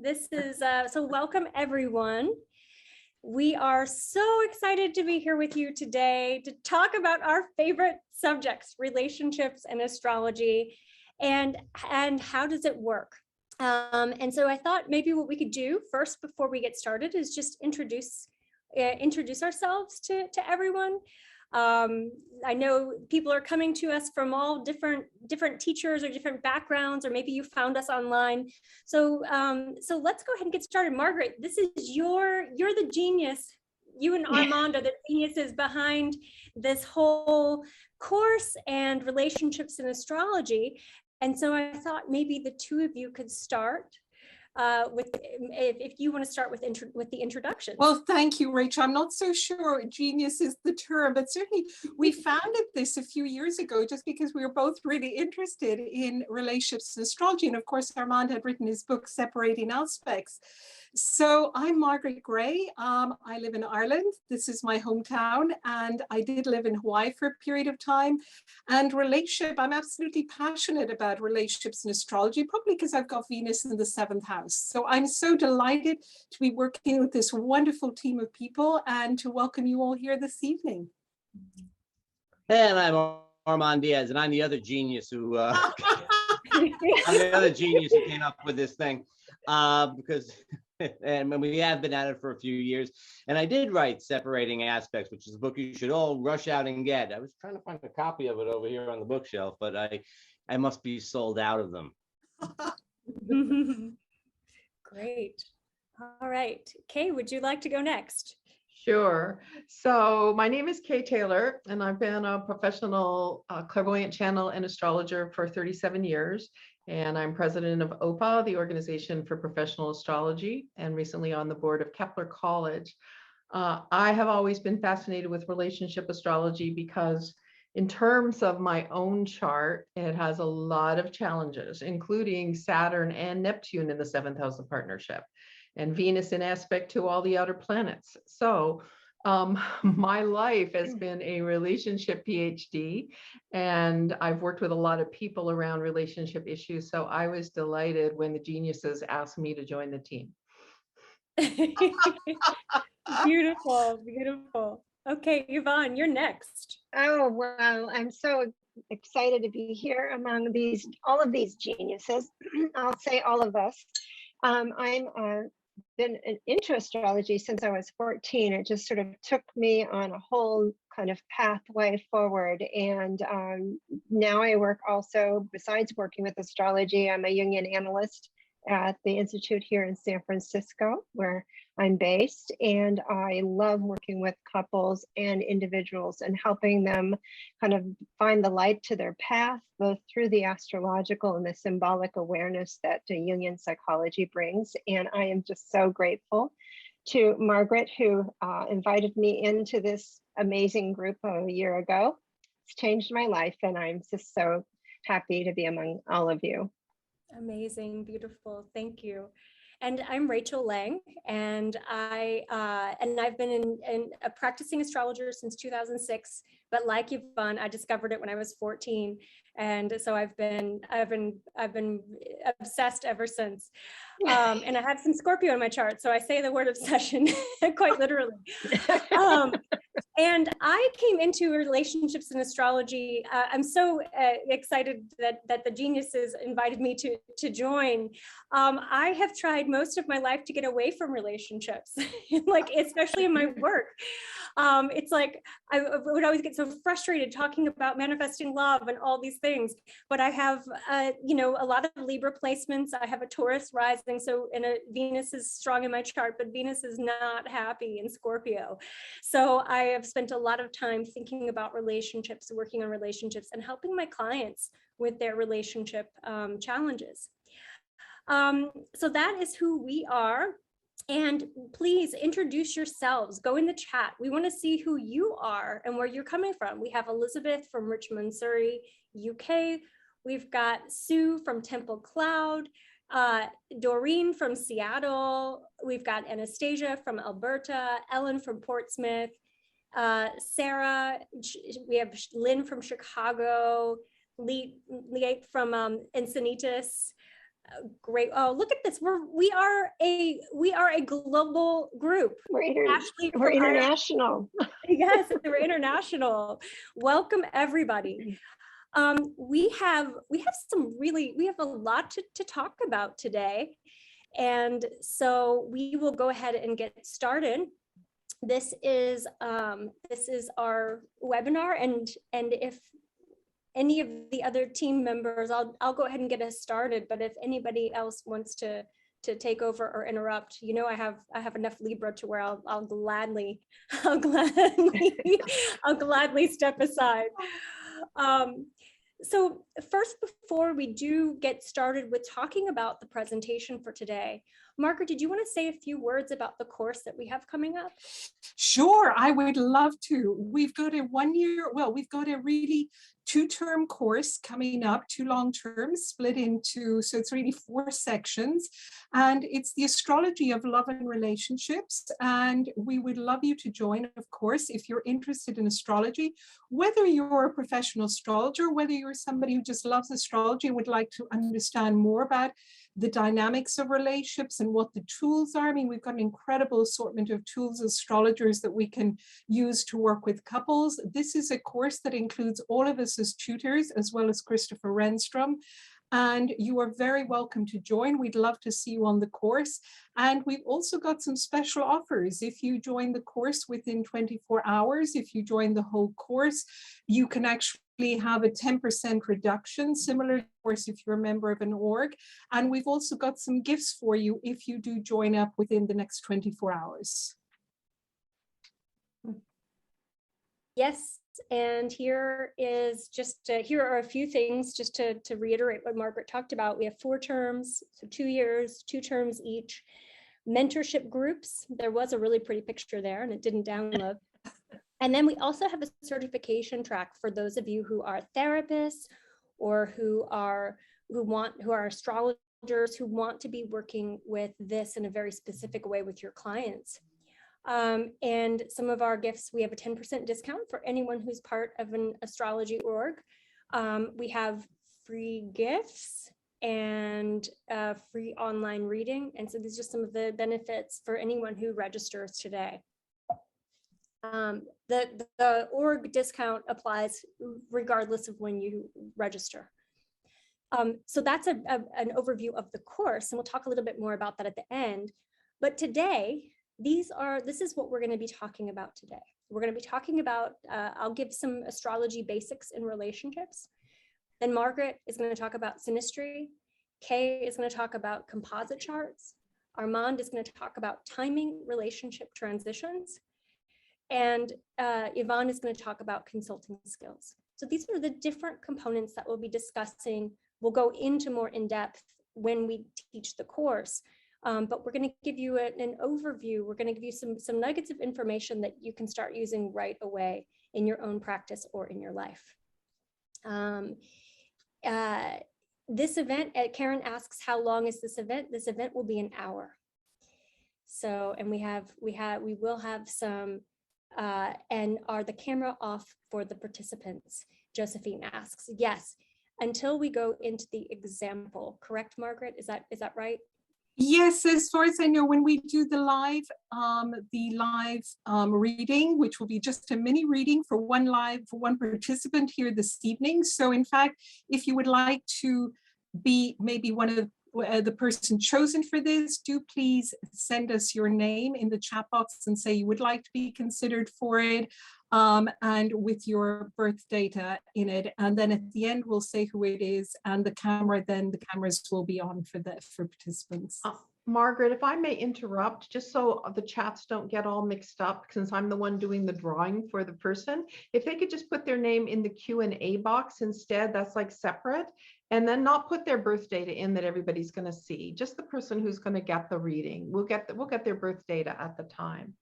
This is so welcome everyone. We are so excited to be here with you today to talk about our favorite subjects, relationships and astrology, and how does it work. And so I thought maybe what we could do first before we get started is just introduce ourselves to everyone. I know people are coming to us from all different teachers or different backgrounds, or maybe you found us online. So let's go ahead and get started. Margaret, this is you're the genius. You and Armand are the geniuses behind this whole course and relationships in astrology. And so I thought maybe the two of you could start if you want to start with the introduction. Well, thank you, Rachel. I'm not so sure genius is the term, but certainly we founded this a few years ago just because we were both really interested in relationships and astrology. And of course, Armand had written his book, Separating Aspects. So I'm Margaret Gray. I live in Ireland. This is my hometown. And I did live in Hawaii for a period of time. And I'm absolutely passionate about relationships and astrology, probably because I've got Venus in the 7th house. So I'm so delighted to be working with this wonderful team of people and to welcome you all here this evening. And I'm Armand Diaz, and I'm the other genius who came up with this thing because and we have been at it for a few years. And I did write Separating Aspects, which is a book you should all rush out and get. I was trying to find a copy of it over here on the bookshelf, but I must be sold out of them. Great. All right. Kay, would you like to go next? Sure. So my name is Kay Taylor, and I've been a professional clairvoyant channel and astrologer for 37 years. And I'm president of OPA, the Organization for Professional Astrology, and recently on the board of Kepler College. I have always been fascinated with relationship astrology because in terms of my own chart, it has a lot of challenges, including Saturn and Neptune in the 7th house of partnership, and Venus in aspect to all the outer planets. So my life has been a relationship PhD, and I've worked with a lot of people around relationship issues. So I was delighted when the geniuses asked me to join the team. Beautiful, beautiful. Okay, Yvonne, you're next. Oh, well, I'm so excited to be here among all of these geniuses. I'll say all of us. I'm been into astrology since I was 14. It just sort of took me on a whole kind of pathway forward. And now I work also, besides working with astrology, I'm a Jungian analyst at the Institute here in San Francisco, where I'm based. And I love working with couples and individuals and helping them kind of find the light to their path, both through the astrological and the symbolic awareness that Jungian psychology brings. And I am just so grateful to Margaret, who invited me into this amazing group a year ago. It's changed my life, and I'm just so happy to be among all of you. Amazing, beautiful, thank you. And I'm Rachel Lang, and I've been a practicing astrologer since 2006. But like Yvonne, I discovered it when I was 14, and so I've been obsessed ever since. And I have some Scorpio in my chart, so I say the word obsession quite literally. And I came into relationships and astrology. I'm so excited that the geniuses invited me to join. I have tried most of my life to get away from relationships, like especially in my work. It's like I would always get so frustrated talking about manifesting love and all these things. But I have, a lot of Libra placements. I have a Taurus rising, so Venus is strong in my chart, but Venus is not happy in Scorpio. So I have spent a lot of time thinking about relationships, working on relationships, and helping my clients with their relationship challenges. So that is who we are. And please introduce yourselves. Go in the chat. We want to see who you are and where you're coming from. We have Elizabeth from Richmond, Surrey, UK. We've got Sue from Temple Cloud, Doreen from Seattle. We've got Anastasia from Alberta, Ellen from Portsmouth, Sarah. We have Lynn from Chicago, Lee from Encinitas. Great. Oh, look at this. We are a global group. Ashley We're from Ireland. international. Yes, we're international. Welcome everybody. We have a lot to talk about today. And so we will go ahead and get started. This is our webinar, and if any of the other team members, I'll go ahead and get us started. But if anybody else wants to take over or interrupt, you know, I have enough Libra to where I'll gladly step aside. So first, before we do get started with talking about the presentation for today, Margaret, did you want to say a few words about the course that we have coming up? Sure, I would love to. We've got a we've got a really 2-term course coming up, 2 long terms split into, so it's really 4 sections, and it's the astrology of love and relationships. And we would love you to join, of course, if you're interested in astrology, whether you're a professional astrologer, whether you're somebody who just loves astrology and would like to understand more about the dynamics of relationships and what the tools are. I mean, we've got an incredible assortment of tools, astrologers, that we can use to work with couples. This is a course that includes all of us as tutors, as well as Christopher Renstrom. And you are very welcome to join. We'd love to see you on the course. And we've also got some special offers. If you join the course within 24 hours, if you join the whole course, you can actually have a 10% reduction, similar, of course, if you're a member of an org. And we've also got some gifts for you if you do join up within the next 24 hours. Yes. And here are a few things just to reiterate what Margaret talked about. We have 4 terms, so 2 years, 2 terms each. Mentorship groups. There was a really pretty picture there and it didn't download. And then we also have a certification track for those of you who are therapists or who are astrologers who want to be working with this in a very specific way with your clients. And some of our gifts, we have a 10% discount for anyone who's part of an astrology org. We have free gifts and free online reading. And so these are some of the benefits for anyone who registers today. The org discount applies regardless of when you register. So that's an overview of the course, and we'll talk a little bit more about that at the end. But today, this is what we're going to be talking about today. We're going to be talking about, I'll give some astrology basics in relationships. Then Margaret is going to talk about synastry. Kay is going to talk about composite charts. Armand is going to talk about timing relationship transitions. And Yvonne is going to talk about consulting skills. So these are the different components that we'll be discussing. We'll go into more in depth when we teach the course. But we're going to give you an overview. We're going to give you some nuggets of information that you can start using right away in your own practice or in your life. This event, Karen asks, how long is this event? This event will be an hour. So, and we will have some, and are the camera off for the participants? Josephine asks, yes, until we go into the example, correct, Margaret? Is that right? Yes, as far as I know, when we do the live reading, which will be just a mini reading for one participant here this evening. So in fact, if you would like to be maybe one of the person chosen for this, do please send us your name in the chat box and say you would like to be considered for it, and with your birth data in it. And then at the end, we'll say who it is, and the cameras will be on for participants. Margaret, if I may interrupt, just so the chats don't get all mixed up, since I'm the one doing the drawing for the person, if they could just put their name in the Q&A box instead, that's like separate, and then not put their birth data in that everybody's going to see, just the person who's going to get the reading. We'll get their birth data at the time.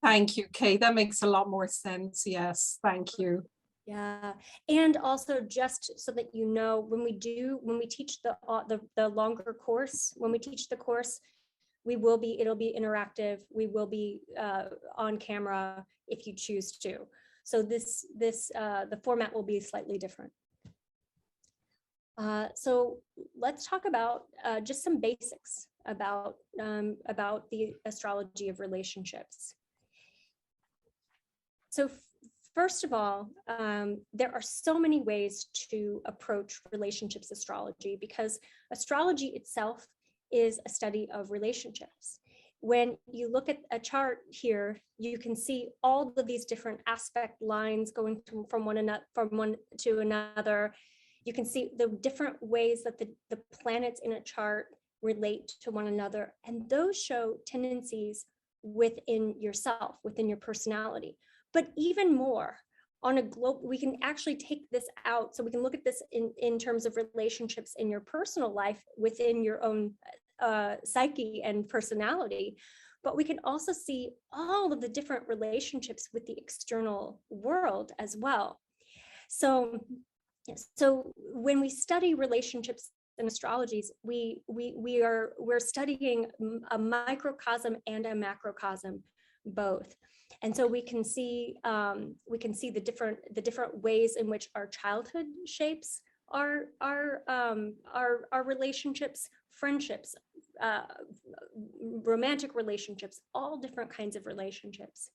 Thank you, Kay. That makes a lot more sense. Yes, thank you. Yeah, and also just so that you know, when we teach the longer course, when we teach the course, it'll be interactive. We will be on camera if you choose to. So the format will be slightly different. So let's talk about just some basics about the astrology of relationships. So first of all, there are so many ways to approach relationships astrology, because astrology itself is a study of relationships. When you look at a chart here, you can see all of these different aspect lines going from one to another. You can see the different ways that the planets in a chart relate to one another, and those show tendencies within yourself, within your personality. But even more, on a globe, we can actually take this out. So we can look at this in terms of relationships in your personal life within your own psyche and personality. But we can also see all of the different relationships with the external world as well. So when we study relationships in astrologies, we're studying a microcosm and a macrocosm both. And so we can see the different ways in which our childhood shapes our relationships, friendships, romantic relationships, all different kinds of relationships.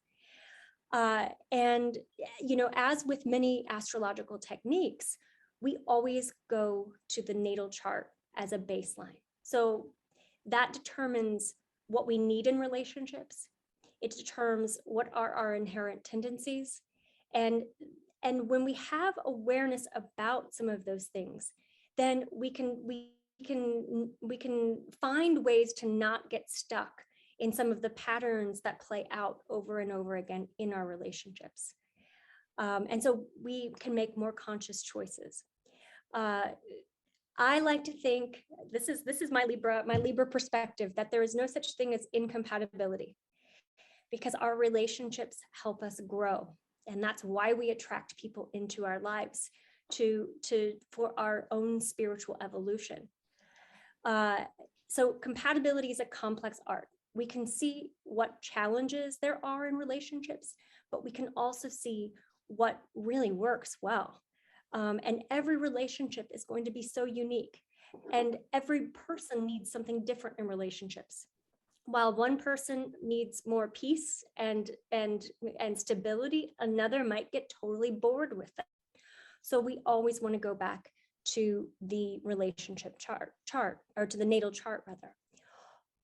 And as with many astrological techniques, we always go to the natal chart as a baseline. So that determines what we need in relationships. It determines what are our inherent tendencies. And when we have awareness about some of those things, then we can find ways to not get stuck in some of the patterns that play out over and over again in our relationships. And so we can make more conscious choices. I like to think, this is my Libra perspective, that there is no such thing as incompatibility, because our relationships help us grow. And that's why we attract people into our lives for our own spiritual evolution. So compatibility is a complex art. We can see what challenges there are in relationships, but we can also see what really works well. And every relationship is going to be so unique, and every person needs something different in relationships. While one person needs more peace and stability, another might get totally bored with it. So we always want to go back to the relationship chart, or to the natal chart rather.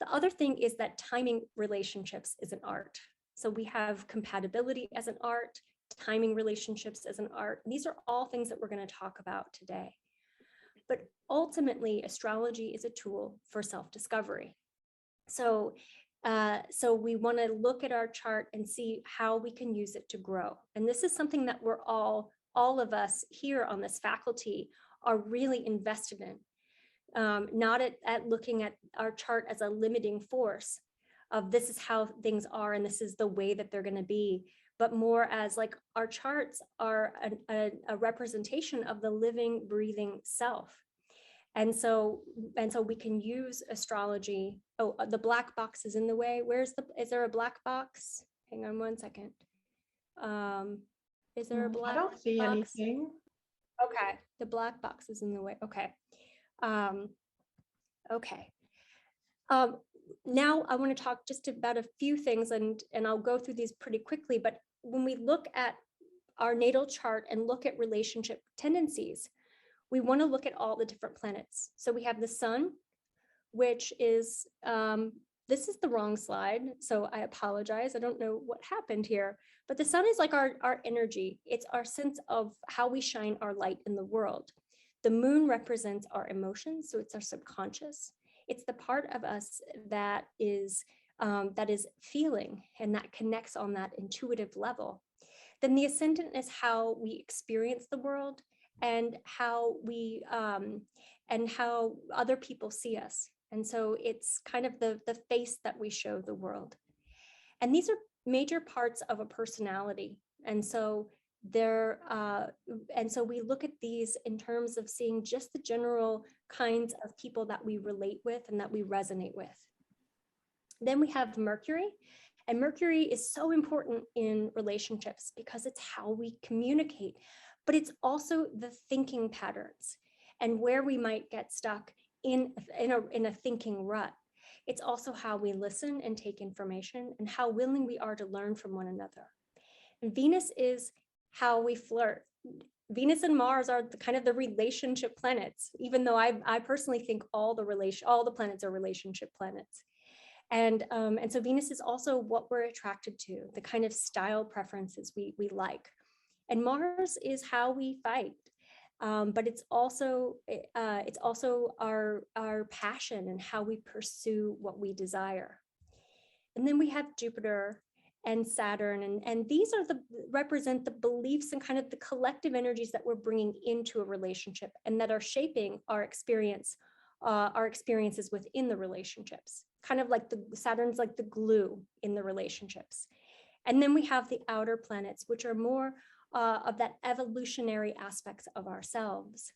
The other thing is that timing relationships is an art. So we have compatibility as an art, timing relationships as an art. These are all things that we're going to talk about today. But ultimately, astrology is a tool for self-discovery. So we want to look at our chart and see how we can use it to grow. And this is something that we're all of us here on this faculty are really invested in. Not at looking at our chart as a limiting force of this is how things are and this is the way that they're going to be, but more as like our charts are a representation of the living, breathing self. And so we can use astrology. Oh, the black box is in the way. Is there a black box? Hang on one second. Is there a black box? I don't see anything. Okay, the black box is in the way. Okay. Okay. Now I want to talk just about a few things, and I'll go through these pretty quickly. But when we look at our natal chart and look at relationship tendencies, we want to look at all the different planets. So we have the sun, which is, this is the wrong slide, so I apologize. I don't know what happened here, but the sun is like our energy. It's our sense of how we shine our light in the world. The moon represents our emotions, so it's our subconscious. It's the part of us that is feeling and that connects on that intuitive level. Then the ascendant is how we experience the world and how other people see us. And so it's kind of the face that we show the world. And these are major parts of a personality. And so we look at these in terms of seeing just the general kinds of people that we relate with and that we resonate with. Then we have Mercury, and Mercury is so important in relationships because it's how we communicate, but it's also the thinking patterns. and where we might get stuck in a thinking rut. It's also how we listen and take information and how willing we are to learn from one another. And Venus is how we flirt. Venus and Mars are kind of the relationship planets, even though I personally think all the planets are relationship planets. And so Venus is also what we're attracted to, the kind of style preferences we like. And Mars is how we fight. But it's also our passion and how we pursue what we desire. And then we have Jupiter and Saturn, and these are represent the beliefs and kind of the collective energies that we're bringing into a relationship and that are shaping our experiences within the relationships. Kind of like Saturn's like the glue in the relationships. And then we have the outer planets, which are more of that evolutionary aspects of ourselves.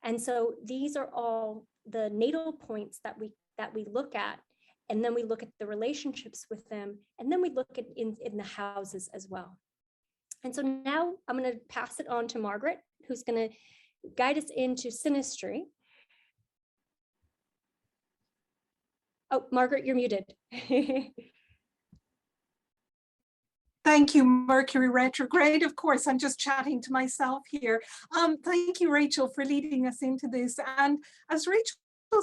And so these are all the natal points that we look at, and then we look at the relationships with them, and then we look at in the houses as well. And so now I'm going to pass it on to Margaret, who's going to guide us into synastry. Oh, Margaret, you're muted. Thank you, Mercury retrograde. Of course, I'm just chatting to myself here. Thank you, Rachel, for leading us into this. And as Rachel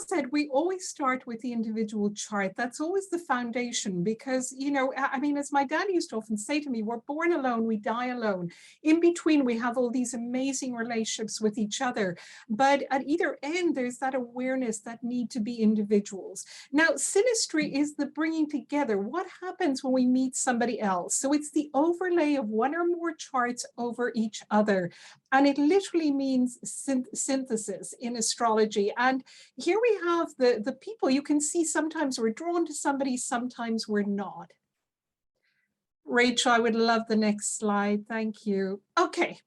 said, we always start with the individual chart. That's always the foundation because, you know, I mean, as my dad used to often say to me, we're born alone, we die alone. In between, we have all these amazing relationships with each other. But at either end, there's that awareness that need to be individuals. Now, synastry is the bringing together. What happens when we meet somebody else? So it's the overlay of one or more charts over each other. And it literally means synthesis in astrology. And here we have the people. You can see sometimes we're drawn to somebody, sometimes we're not. Rachel, I would love the next slide. Thank you. Okay.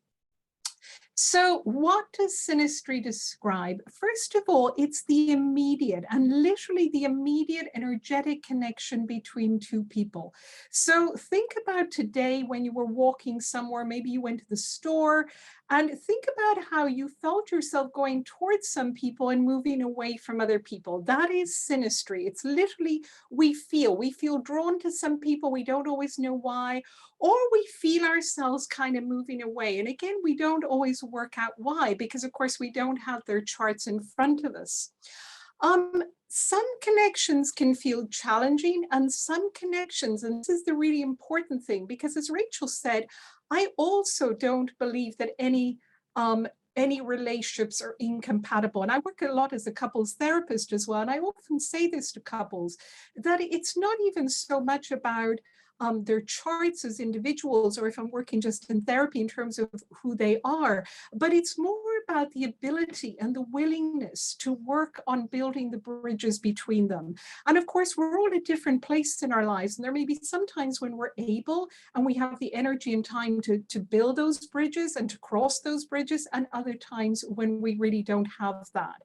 So what does synastry describe? First of all, it's the immediate and literally the immediate energetic connection between two people. So think about today when you were walking somewhere, maybe you went to the store, and think about how you felt yourself going towards some people and moving away from other people. That is synastry. It's literally we feel drawn to some people. We don't always know why, or we feel ourselves kind of moving away. And again, we don't always work out why, because of course we don't have their charts in front of us. Some connections can feel challenging, and some connections, and this is the really important thing, because as Rachel said, I also don't believe that any relationships are incompatible. And I work a lot as a couples therapist as well. And I often say this to couples, that it's not even so much about their charts as individuals, or if I'm working just in therapy in terms of who they are, but it's more about the ability and the willingness to work on building the bridges between them. And of course, we're all at a different place in our lives. And there may be some times when we're able and we have the energy and time to build those bridges and to cross those bridges, and other times when we really don't have that.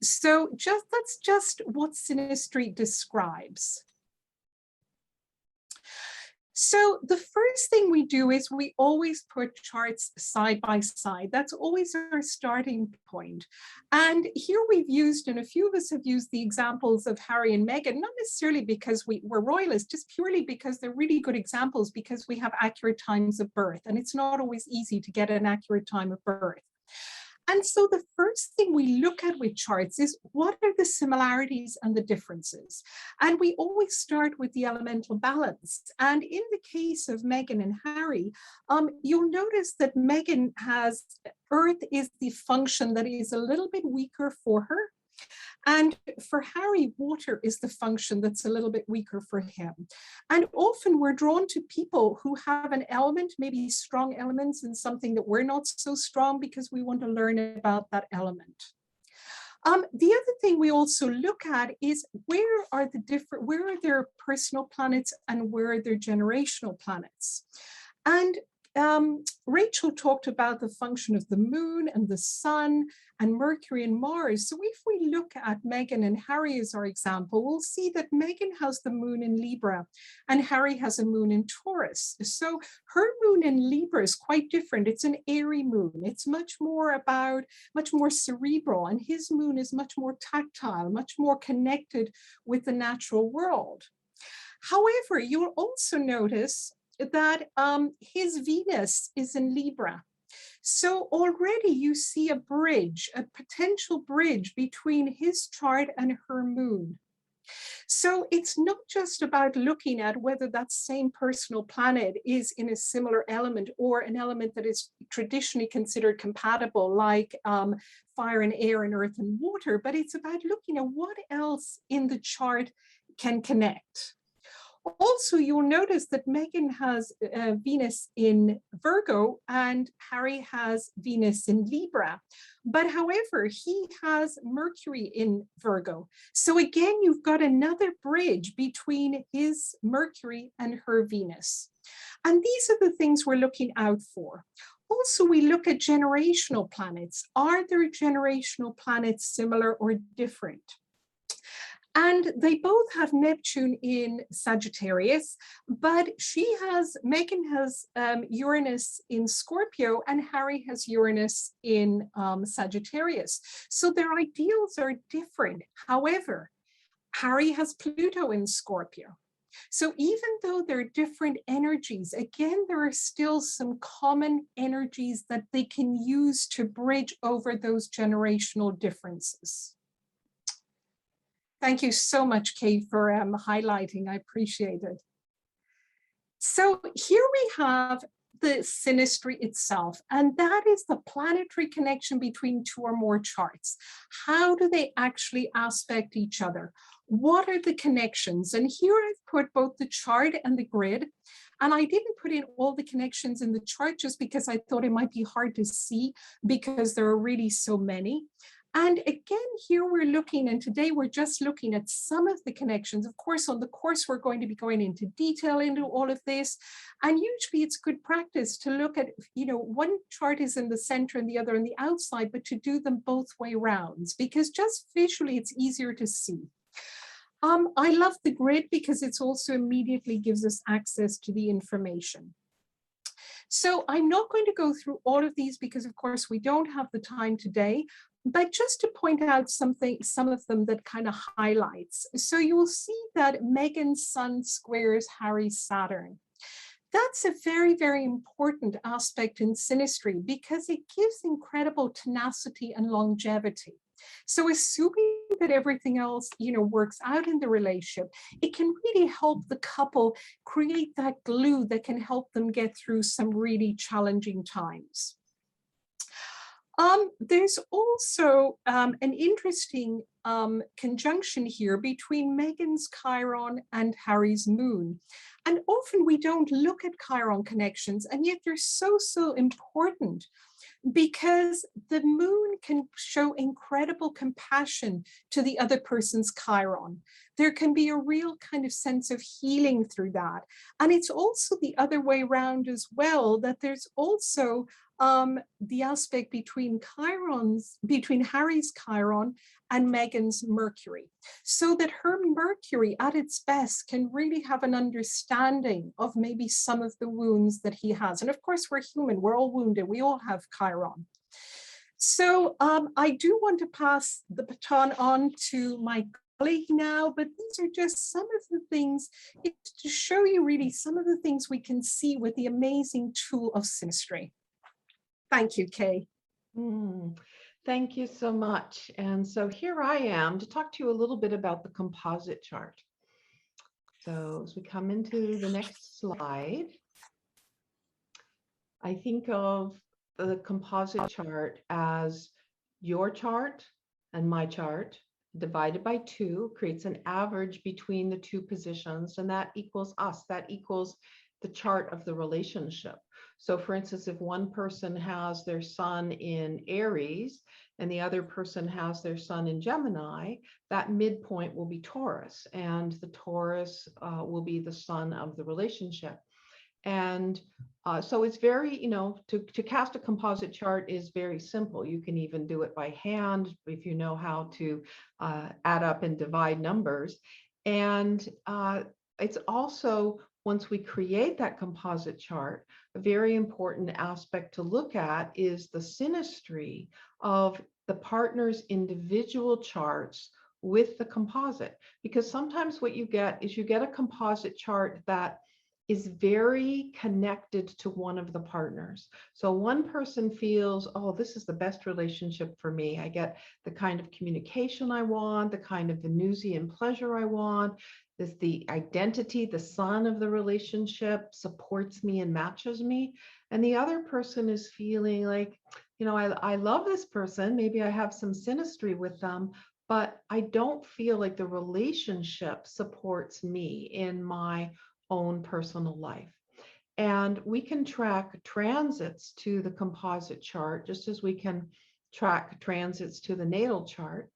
So that's just what synastry describes. So the first thing we do is we always put charts side by side. That's always our starting point. And here we've used, and a few of us have used the examples of Harry and Meghan, not necessarily because we're royalists, just purely because they're really good examples because we have accurate times of birth. And it's not always easy to get an accurate time of birth. And so the first thing we look at with charts is what are the similarities and the differences? And we always start with the elemental balance. And in the case of Meghan and Harry, you'll notice that Meghan has Earth is the function that is a little bit weaker for her. And for Harry, water is the function that's a little bit weaker for him. And often we're drawn to people who have an element, maybe strong elements in something that we're not so strong, because we want to learn about that element. The other thing we also look at is where are their personal planets and where are their generational planets? And Rachel talked about the function of the moon and the sun and Mercury and Mars. So if we look at Meghan and Harry as our example, we'll see that Meghan has the moon in Libra and Harry has a moon in Taurus. So her moon in Libra is quite different. It's an airy moon. It's much more cerebral, and his moon is much more tactile, much more connected with the natural world. However, you'll also notice that his Venus is in Libra. So already you see a bridge, a potential bridge between his chart and her moon. So it's not just about looking at whether that same personal planet is in a similar element or an element that is traditionally considered compatible, like fire and air and earth and water, but it's about looking at what else in the chart can connect. Also, you'll notice that Meghan has Venus in Virgo and Harry has Venus in Libra. But however, he has Mercury in Virgo. So again, you've got another bridge between his Mercury and her Venus. And these are the things we're looking out for. Also, we look at generational planets. Are there generational planets similar or different? And they both have Neptune in Sagittarius, but Meghan has Uranus in Scorpio and Harry has Uranus in Sagittarius. So their ideals are different. However, Harry has Pluto in Scorpio. So even though they're different energies, again, there are still some common energies that they can use to bridge over those generational differences. Thank you so much, Kay, for highlighting. I appreciate it. So here we have the synastry itself, and that is the planetary connection between two or more charts. How do they actually aspect each other? What are the connections? And here I've put both the chart and the grid. And I didn't put in all the connections in the chart just because I thought it might be hard to see because there are really so many. And again, here we're looking, and today we're just looking at some of the connections. Of course, on the course, we're going to be going into detail into all of this. And usually it's good practice to look at, one chart is in the center and the other on the outside, but to do them both way rounds, because just visually it's easier to see. I love the grid because it's also immediately gives us access to the information. So I'm not going to go through all of these because, of course, we don't have the time today. But just to point out some of them that kind of highlights. So you will see that Meghan's Sun squares Harry's Saturn. That's a very, very important aspect in synastry because it gives incredible tenacity and longevity. So assuming that everything else, works out in the relationship, it can really help the couple create that glue that can help them get through some really challenging times. There's also an interesting conjunction here between Meghan's Chiron and Harry's moon. And often we don't look at Chiron connections, and yet they're so, so important because the moon can show incredible compassion to the other person's Chiron. There can be a real kind of sense of healing through that. And it's also the other way around as well, that there's also the aspect between Harry's Chiron and Meghan's Mercury, so that her Mercury at its best can really have an understanding of maybe some of the wounds that he has. And of course, we're human, we're all wounded, we all have Chiron. So I do want to pass the baton on to my colleague now, but these are just some of the things to show you really some of the things we can see with the amazing tool of synastry. Thank you, Kay. Thank you so much. And so here I am to talk to you a little bit about the composite chart. So as we come into the next slide, I think of the composite chart as your chart and my chart divided by 2 creates an average between the 2 positions, and that equals us. That equals the chart of the relationship. So for instance, if one person has their sun in Aries and the other person has their sun in Gemini, that midpoint will be Taurus, and the Taurus will be the sun of the relationship. And so it's very, to cast a composite chart is very simple. You can even do it by hand if you know how to add up and divide numbers. And it's also, once we create that composite chart, a very important aspect to look at is the synastry of the partner's individual charts with the composite. Because sometimes what you get is you get a composite chart that is very connected to one of the partners. So one person feels, oh, this is the best relationship for me. I get the kind of communication I want, the kind of Venusian pleasure I want. This, the identity, the sun of the relationship supports me and matches me. And the other person is feeling like, I love this person. Maybe I have some synastry with them, but I don't feel like the relationship supports me in my own personal life. And we can track transits to the composite chart, just as we can track transits to the natal chart.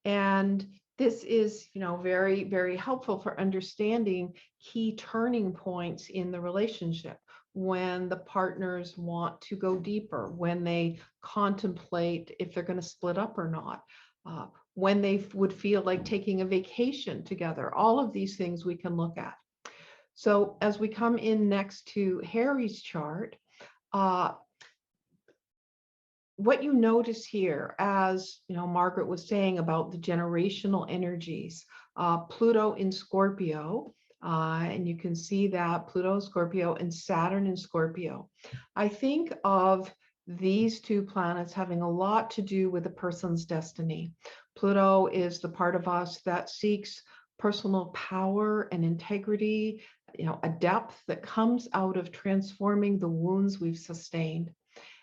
And this is, very, very helpful for understanding key turning points in the relationship, when the partners want to go deeper, when they contemplate if they're going to split up or not, when they would feel like taking a vacation together. All of these things we can look at. So as we come in next to Harry's chart, what you notice here, as Margaret was saying about the generational energies, Pluto in Scorpio, and you can see that Pluto in Scorpio and Saturn in Scorpio. I think of these two planets having a lot to do with a person's destiny. Pluto is the part of us that seeks personal power and integrity, a depth that comes out of transforming the wounds we've sustained.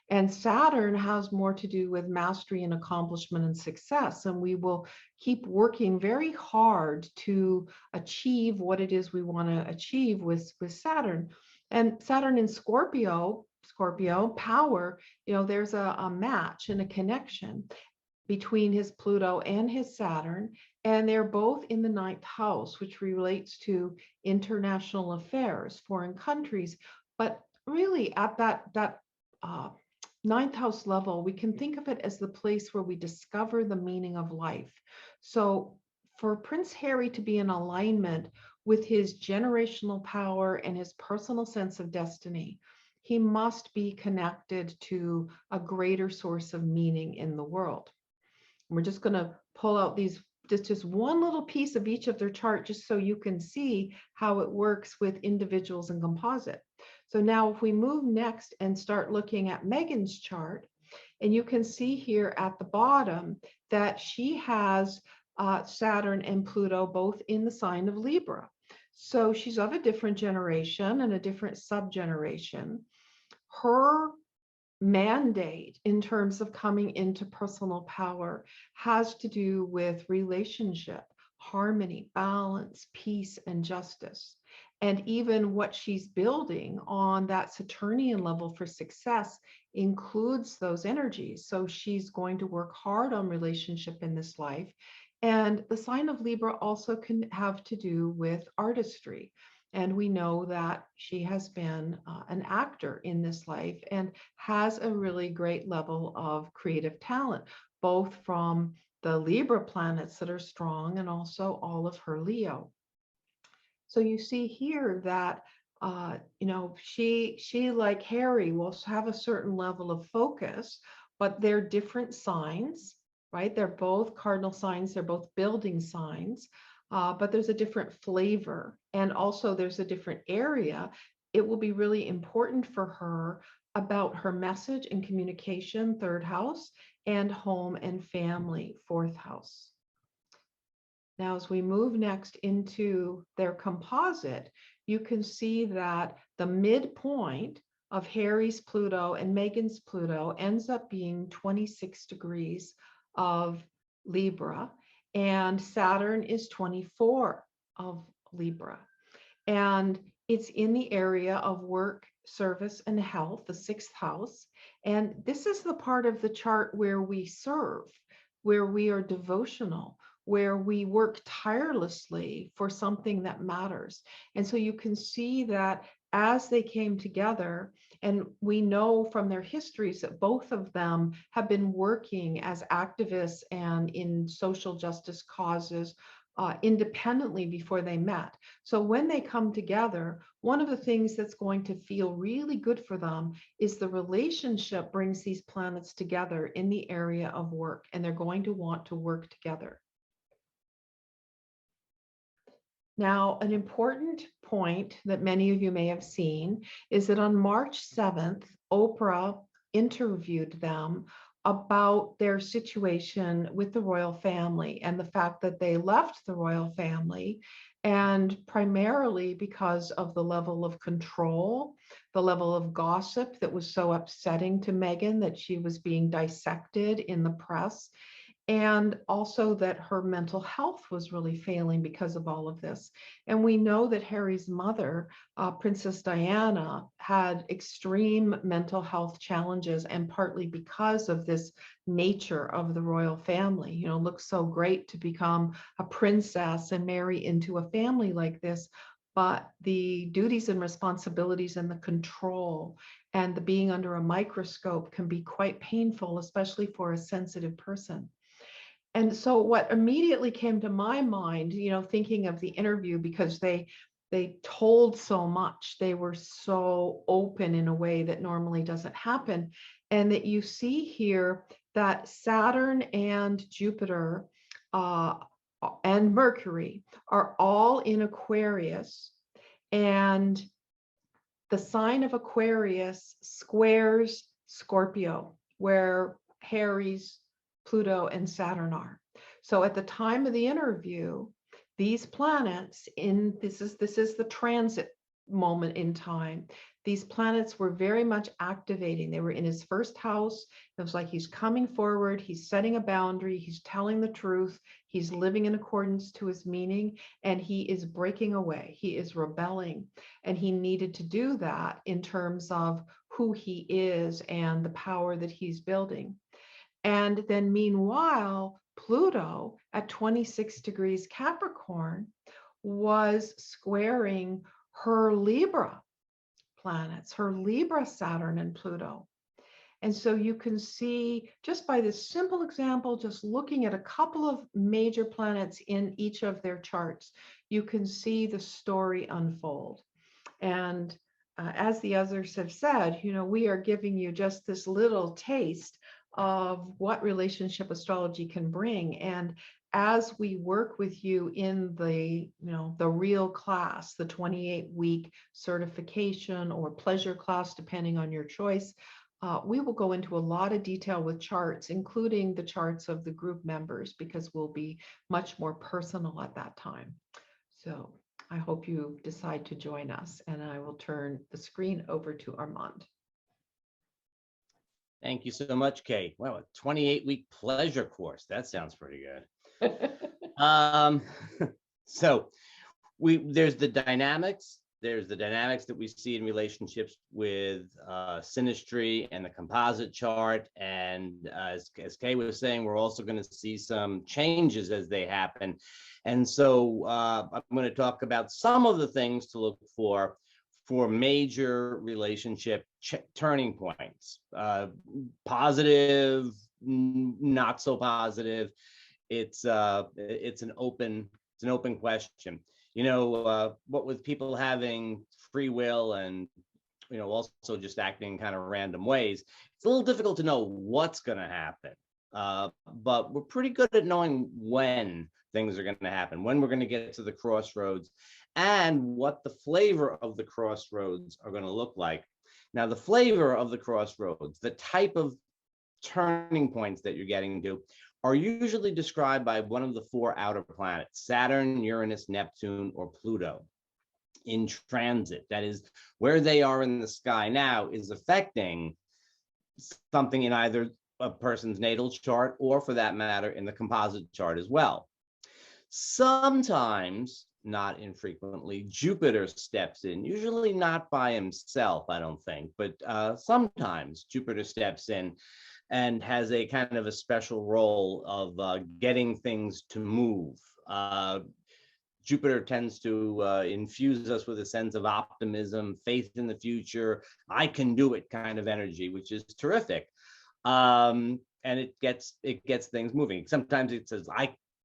And Saturn has more to do with mastery and accomplishment and success. And we will keep working very hard to achieve what it is we want to achieve with Saturn. And Saturn in Scorpio power, there's a match and a connection between his Pluto and his Saturn, and they're both in the 9th house, which relates to international affairs, foreign countries. But really at that 9th house level, we can think of it as the place where we discover the meaning of life. So for Prince Harry to be in alignment with his generational power and his personal sense of destiny, he must be connected to a greater source of meaning in the world. We're just going to pull out these, just one little piece of each of their chart, just so you can see how it works with individuals and composite. So now if we move next and start looking at Megan's chart, and you can see here at the bottom that she has Saturn and Pluto both in the sign of Libra. So she's of a different generation and a different subgeneration. Her mandate in terms of coming into personal power has to do with relationship, harmony, balance, peace, and justice. And even what she's building on that Saturnian level for success includes those energies. So she's going to work hard on relationship in this life. And the sign of Libra also can have to do with artistry. And we know that she has been an actor in this life and has a really great level of creative talent, both from the Libra planets that are strong and also all of her Leo. So you see here that, she like Harry will have a certain level of focus, but they're different signs, right? They're both cardinal signs. They're both building signs. But there's a different flavor, and also there's a different area. It will be really important for her about her message and communication, 3rd house, and home and family, 4th house. Now, as we move next into their composite, you can see that the midpoint of Harry's Pluto and Megan's Pluto ends up being 26 degrees of Libra. And Saturn is 24 of Libra. And it's in the area of work, service, and health, the 6th house. And this is the part of the chart where we serve, where we are devotional, where we work tirelessly for something that matters. And so you can see that as they came together, and we know from their histories that both of them have been working as activists and in social justice causes independently before they met. So when they come together, one of the things that's going to feel really good for them is the relationship brings these planets together in the area of work, and they're going to want to work together. Now, an important point that many of you may have seen is that on March 7th, Oprah interviewed them about their situation with the royal family and the fact that they left the royal family, and primarily because of the level of control, the level of gossip that was so upsetting to Meghan, that she was being dissected in the press, and also that her mental health was really failing because of all of this. And we know that Harry's mother, Princess Diana, had extreme mental health challenges, and partly because of this nature of the royal family. You know, it looks so great to become a princess and marry into a family like this, but the duties and responsibilities and the control and the being under a microscope can be quite painful, especially for a sensitive person. And so what immediately came to my mind, you know, thinking of the interview, because they told so much, they were so open in a way that normally doesn't happen, and that you see here that Saturn and Jupiter and Mercury are all in Aquarius, and the sign of Aquarius squares Scorpio, where Harry's Pluto and Saturn are. So at the time of the interview, these planets this is the transit moment in time. These planets were very much activating. They were in his first house. It was like he's coming forward, he's setting a boundary, he's telling the truth, he's living in accordance to his meaning, and he is breaking away. He is rebelling, and he needed to do that in terms of who he is and the power that he's building. And then meanwhile, Pluto at 26 degrees Capricorn was squaring her Libra planets, her Libra Saturn and Pluto. And so you can see, just by this simple example, just looking at a couple of major planets in each of their charts, you can see the story unfold. And as the others have said, you know, we are giving you just this little taste of what relationship astrology can bring. And as we work with you in the, you know, the real class, the 28-week certification or pleasure class, depending on your choice, we will go into a lot of detail with charts, including the charts of the group members, because we'll be much more personal at that time. So I hope you decide to join us, and I will turn the screen over to Armand. Thank you so much, Kay. Wow, a 28-week pleasure course. That sounds pretty good. So there's the dynamics. There's the dynamics that we see in relationships with synastry and the composite chart. And as Kay was saying, we're also going to see some changes as they happen. And so I'm going to talk about some of the things to look for major relationship turning points, positive, not so positive. It's an open question. You know, what with people having free will and, you know, also just acting kind of random ways, it's a little difficult to know what's going to happen. But we're pretty good at knowing when things are going to happen, when we're going to get to the crossroads, and what the flavor of the crossroads are going to look like. Now, the flavor of the crossroads, the type of turning points that you're getting to, are usually described by one of the four outer planets, Saturn, Uranus, Neptune, or Pluto, in transit. That is, where they are in the sky now is affecting something in either a person's natal chart, or for that matter, in the composite chart as well. Sometimes, not infrequently, Jupiter steps in, usually not by himself, I don't think, but sometimes Jupiter steps in and has a kind of a special role of getting things to move. Jupiter tends to infuse us with a sense of optimism, faith in the future, I can do it kind of energy, which is terrific. And it gets things moving. Sometimes it says,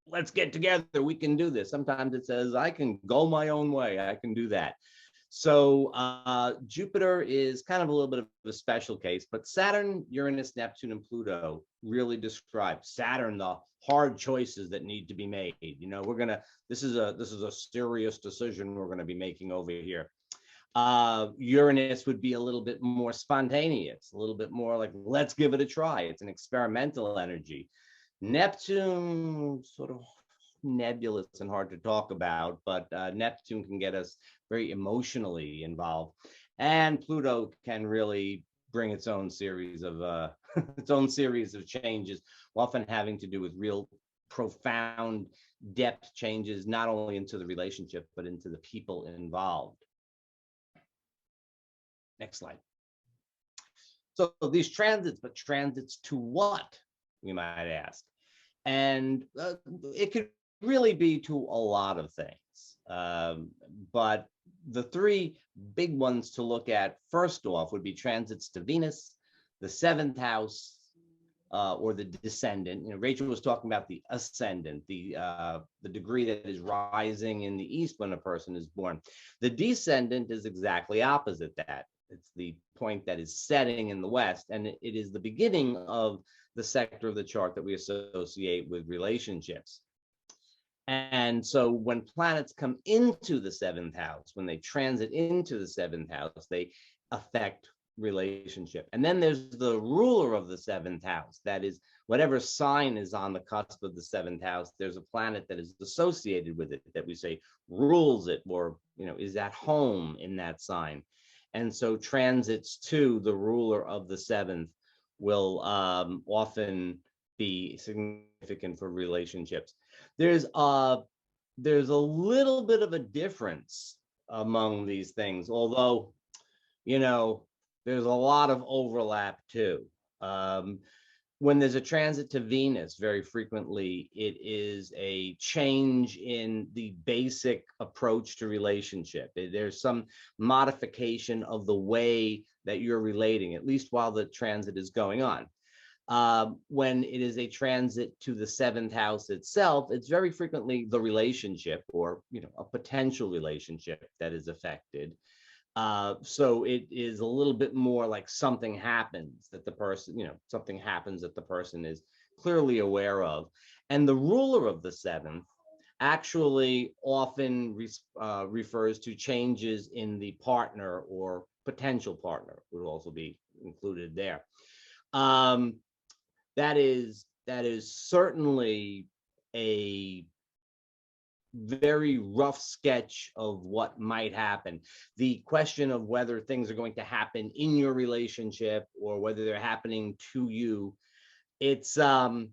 let's get together, we can do this. Sometimes it says, I can go my own way, I can do that. So Jupiter is kind of a little bit of a special case, but Saturn, Uranus, Neptune, and Pluto really describe Saturn, the hard choices that need to be made. You know, this is a serious decision we're gonna be making over here. Uranus would be a little bit more spontaneous, a little bit more like, let's give it a try. It's an experimental energy. Neptune, sort of nebulous and hard to talk about, but Neptune can get us very emotionally involved, and Pluto can really bring its own series of changes, often having to do with real profound depth changes, not only into the relationship but into the people involved. Next slide. So these transits, but transits to what, we might ask? And it could really be to a lot of things. But the three big ones to look at first off would be transits to Venus, the seventh house, or the descendant. You know, Rachel was talking about the ascendant, the degree that is rising in the east when a person is born. The descendant is exactly opposite that. It's the point that is setting in the west, and it is the beginning of the sector of the chart that we associate with relationships. And so when planets come into the seventh house, when they transit into the seventh house, they affect relationship. And then there's the ruler of the seventh house. That is, whatever sign is on the cusp of the seventh house, there's a planet that is associated with it that we say rules it, or, you know, is at home in that sign. And so transits to the ruler of the seventh will often be significant for relationships. There's a little bit of a difference among these things, although, you know, there's a lot of overlap too. When there's a transit to Venus, very frequently it is a change in the basic approach to relationship. There's some modification of the way that you're relating, at least while the transit is going on. When it is a transit to the seventh house itself, it's very frequently the relationship, or, you know, a potential relationship that is affected. So it is a little bit more like something happens that the person, you know, something happens that the person is clearly aware of. And the ruler of the seventh actually often refers to changes in the partner, or potential partner would also be included there. That is certainly a very rough sketch of what might happen. The question of whether things are going to happen in your relationship or whether they're happening to you, it's a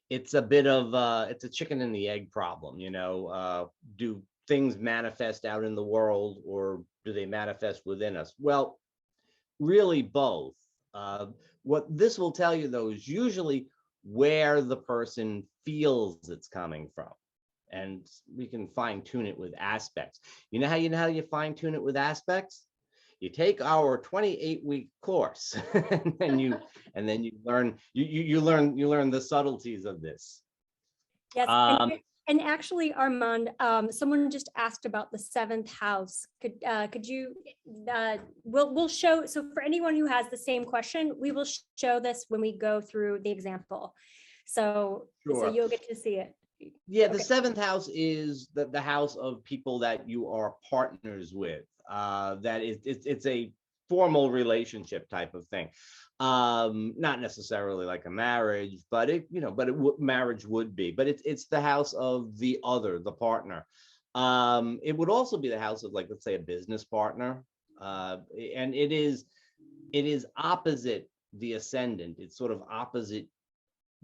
bit of it's a chicken and the egg problem, you know. Do things manifest out in the world, or do they manifest within us? Well, really both. What this will tell you, though, is usually where the person feels it's coming from. And we can fine tune it with aspects. You know how you fine tune it with aspects? You take our 28-week course, and then you learn you learn the subtleties of this. Yes, and actually, Armand, someone just asked about the seventh house. Could you? We'll show. So for anyone who has the same question, we will show this when we go through the example. So Sure. So you'll get to see it. Yeah, the seventh house is the house of people that you are partners with. That is, it's a formal relationship type of thing. Not necessarily like a marriage, but marriage would be. But it's the house of the other, the partner. It would also be the house of, like, let's say, a business partner. And it is opposite the ascendant. It's sort of opposite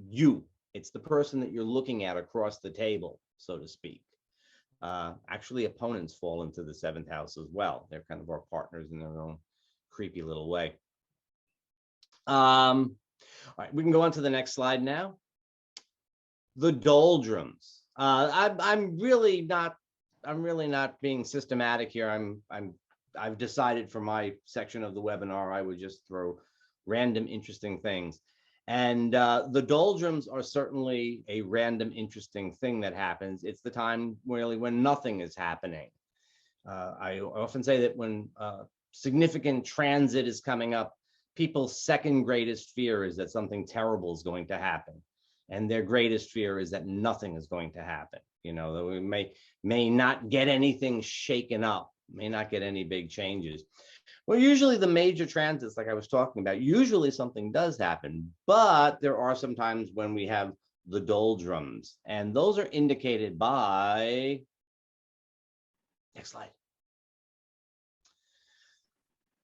you. It's the person that you're looking at across the table, so to speak. Actually, opponents fall into the seventh house as well. They're kind of our partners in their own creepy little way. All right, we can go on to the next slide now. The doldrums. I'm really not really not being systematic here. I've decided for my section of the webinar, I would just throw random interesting things. And the doldrums are certainly a random interesting thing that happens. It's the time really when nothing is happening. I often say that when significant transit is coming up, people's second greatest fear is that something terrible is going to happen. And their greatest fear is that nothing is going to happen. You know, that we may not get anything shaken up, may not get any big changes. Well, usually the major transits, like I was talking about, usually something does happen, but there are some times when we have the doldrums, and those are indicated by, next slide.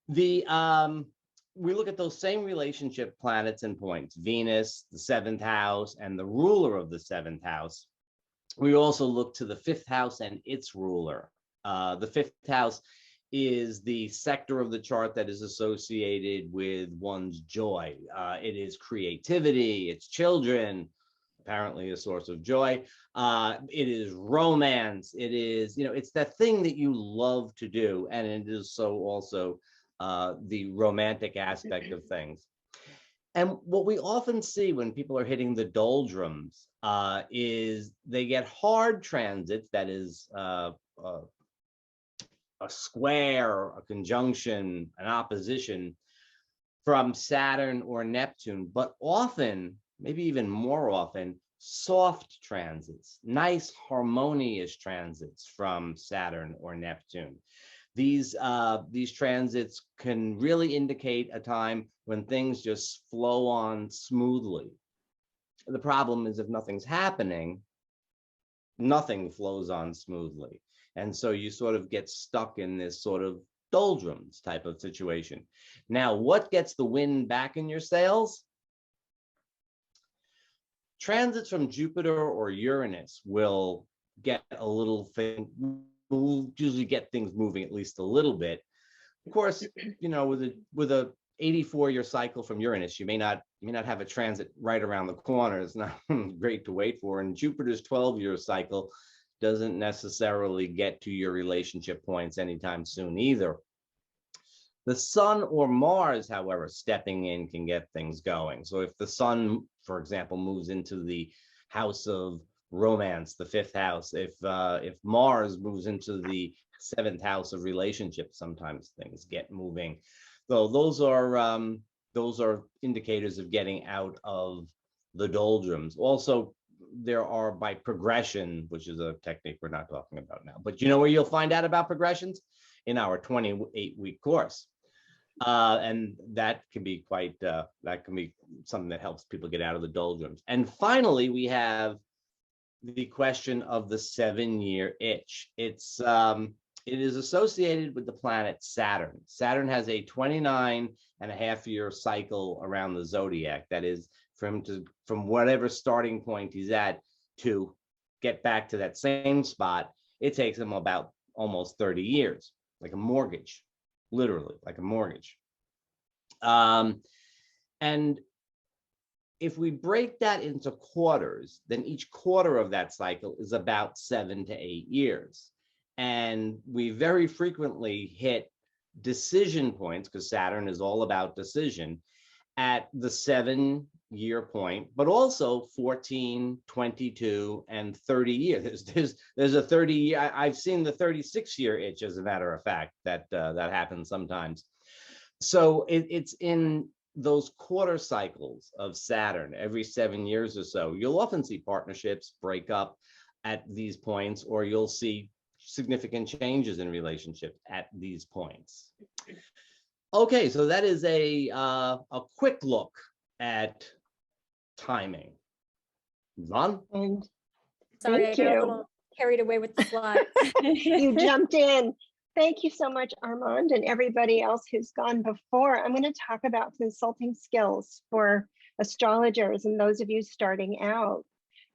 We look at those same relationship planets and points, Venus, the 7th house, and the ruler of the 7th house. We also look to the 5th house and its ruler. The 5th house is the sector of the chart that is associated with one's joy. It is creativity, it's children, apparently a source of joy. It is romance. It is, it's that thing that you love to do. And it is so also the romantic aspect of things. And what we often see when people are hitting the doldrums is they get hard transits, that is a square, a conjunction, an opposition from Saturn or Neptune, but often, maybe even more often, soft transits, nice harmonious transits from Saturn or Neptune. These transits can really indicate a time when things just flow on smoothly. The problem is if nothing's happening, nothing flows on smoothly. And so you sort of get stuck in this sort of doldrums type of situation. Now, what gets the wind back in your sails? Transits from Jupiter or Uranus will get a little thing, will usually get things moving at least a little bit. Of course, with a 84-year cycle from Uranus, you may not have a transit right around the corner. It's not great to wait for. And Jupiter's 12-year cycle doesn't necessarily get to your relationship points anytime soon either. The Sun or Mars, however, stepping in can get things going. So if the Sun, for example, moves into the house of romance, the 5th house, if Mars moves into the 7th house of relationships, sometimes things get moving. So those are indicators of getting out of the doldrums. Also, there are by progression, which is a technique we're not talking about now, but you know where you'll find out about progressions? In our 28-week course. And that can be something that helps people get out of the doldrums. And finally, we have the question of the 7-year itch. It is associated with the planet Saturn. Saturn has a 29.5-year cycle around the zodiac. That is from whatever starting point he's at to get back to that same spot. It takes him about almost 30 years, like a mortgage, literally like a mortgage. And if we break that into quarters, then each quarter of that cycle is about 7 to 8 years. And we very frequently hit decision points, because Saturn is all about decision, at the 7-year point, but also 14, 22, and 30 years. There's a 30-year, I've seen the 36-year itch, as a matter of fact, that happens sometimes. So it's in those quarter cycles of Saturn every 7 years or so. You'll often see partnerships break up at these points, or you'll see significant changes in relationships at these points. Okay, so that is a quick look at timing. Yvonne? And Sorry, I thank got a you. little carried away with the slides. You jumped in. Thank you so much, Armand, and everybody else who's gone before. I'm going to talk about consulting skills for astrologers and those of you starting out.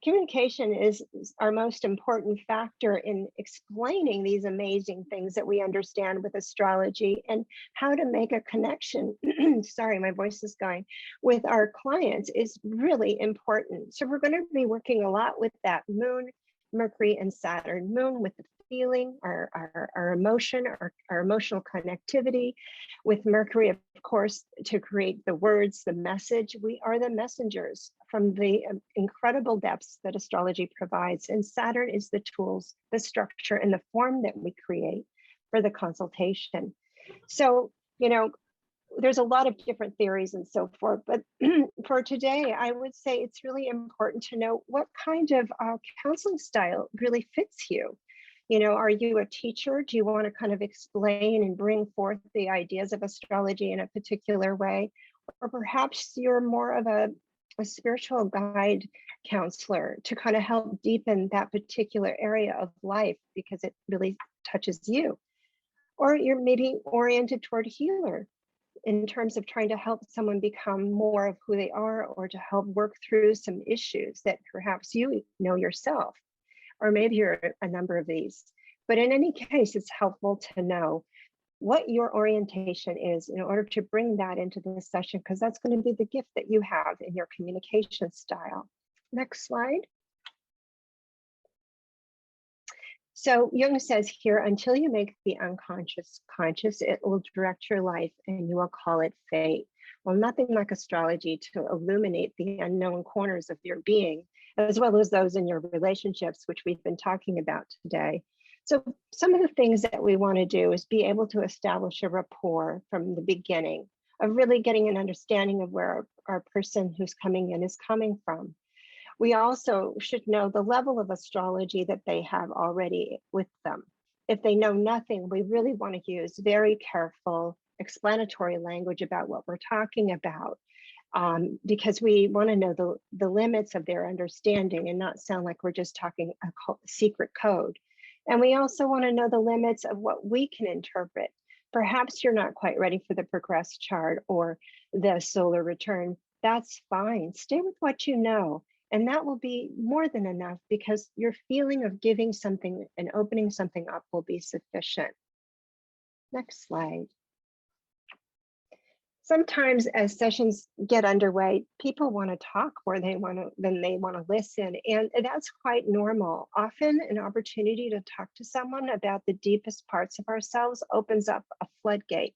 Communication is our most important factor in explaining these amazing things that we understand with astrology, and how to make a connection, sorry, my voice is going, with our clients is really important. So we're going to be working a lot with that moon Mercury and Saturn. Moon with the feeling, our emotion, our emotional connectivity. With Mercury, of course, to create the words, the message. We are the messengers from the incredible depths that astrology provides. And Saturn is the tools, the structure, and the form that we create for the consultation. So, you know, there's a lot of different theories and so forth, but for today, I would say it's really important to know what kind of counseling style really fits you. You know, are you a teacher? Do you want to kind of explain and bring forth the ideas of astrology in a particular way? Or perhaps you're more of a spiritual guide counselor to kind of help deepen that particular area of life because it really touches you. Or you're maybe oriented toward a healer in terms of trying to help someone become more of who they are, or to help work through some issues that perhaps you know yourself, or maybe you're a number of these. But in any case, it's helpful to know what your orientation is in order to bring that into this session, because that's going to be the gift that you have in your communication style. Next slide. So Jung says here, until you make the unconscious conscious, it will direct your life and you will call it fate. Well, nothing like astrology to illuminate the unknown corners of your being, as well as those in your relationships, which we've been talking about today. So some of the things that we want to do is be able to establish a rapport from the beginning of really getting an understanding of where our person who's coming in is coming from. We also should know the level of astrology that they have already with them. If they know nothing, we really want to use very careful explanatory language about what we're talking about, because we want to know the limits of their understanding and not sound like we're just talking a secret code. And we also want to know the limits of what we can interpret. Perhaps you're not quite ready for the progress chart or the solar return. That's fine. Stay with what you know. And that will be more than enough, because your feeling of giving something and opening something up will be sufficient. Next slide. Sometimes as sessions get underway, people want to talk more than they want to listen. And that's quite normal. Often an opportunity to talk to someone about the deepest parts of ourselves opens up a floodgate.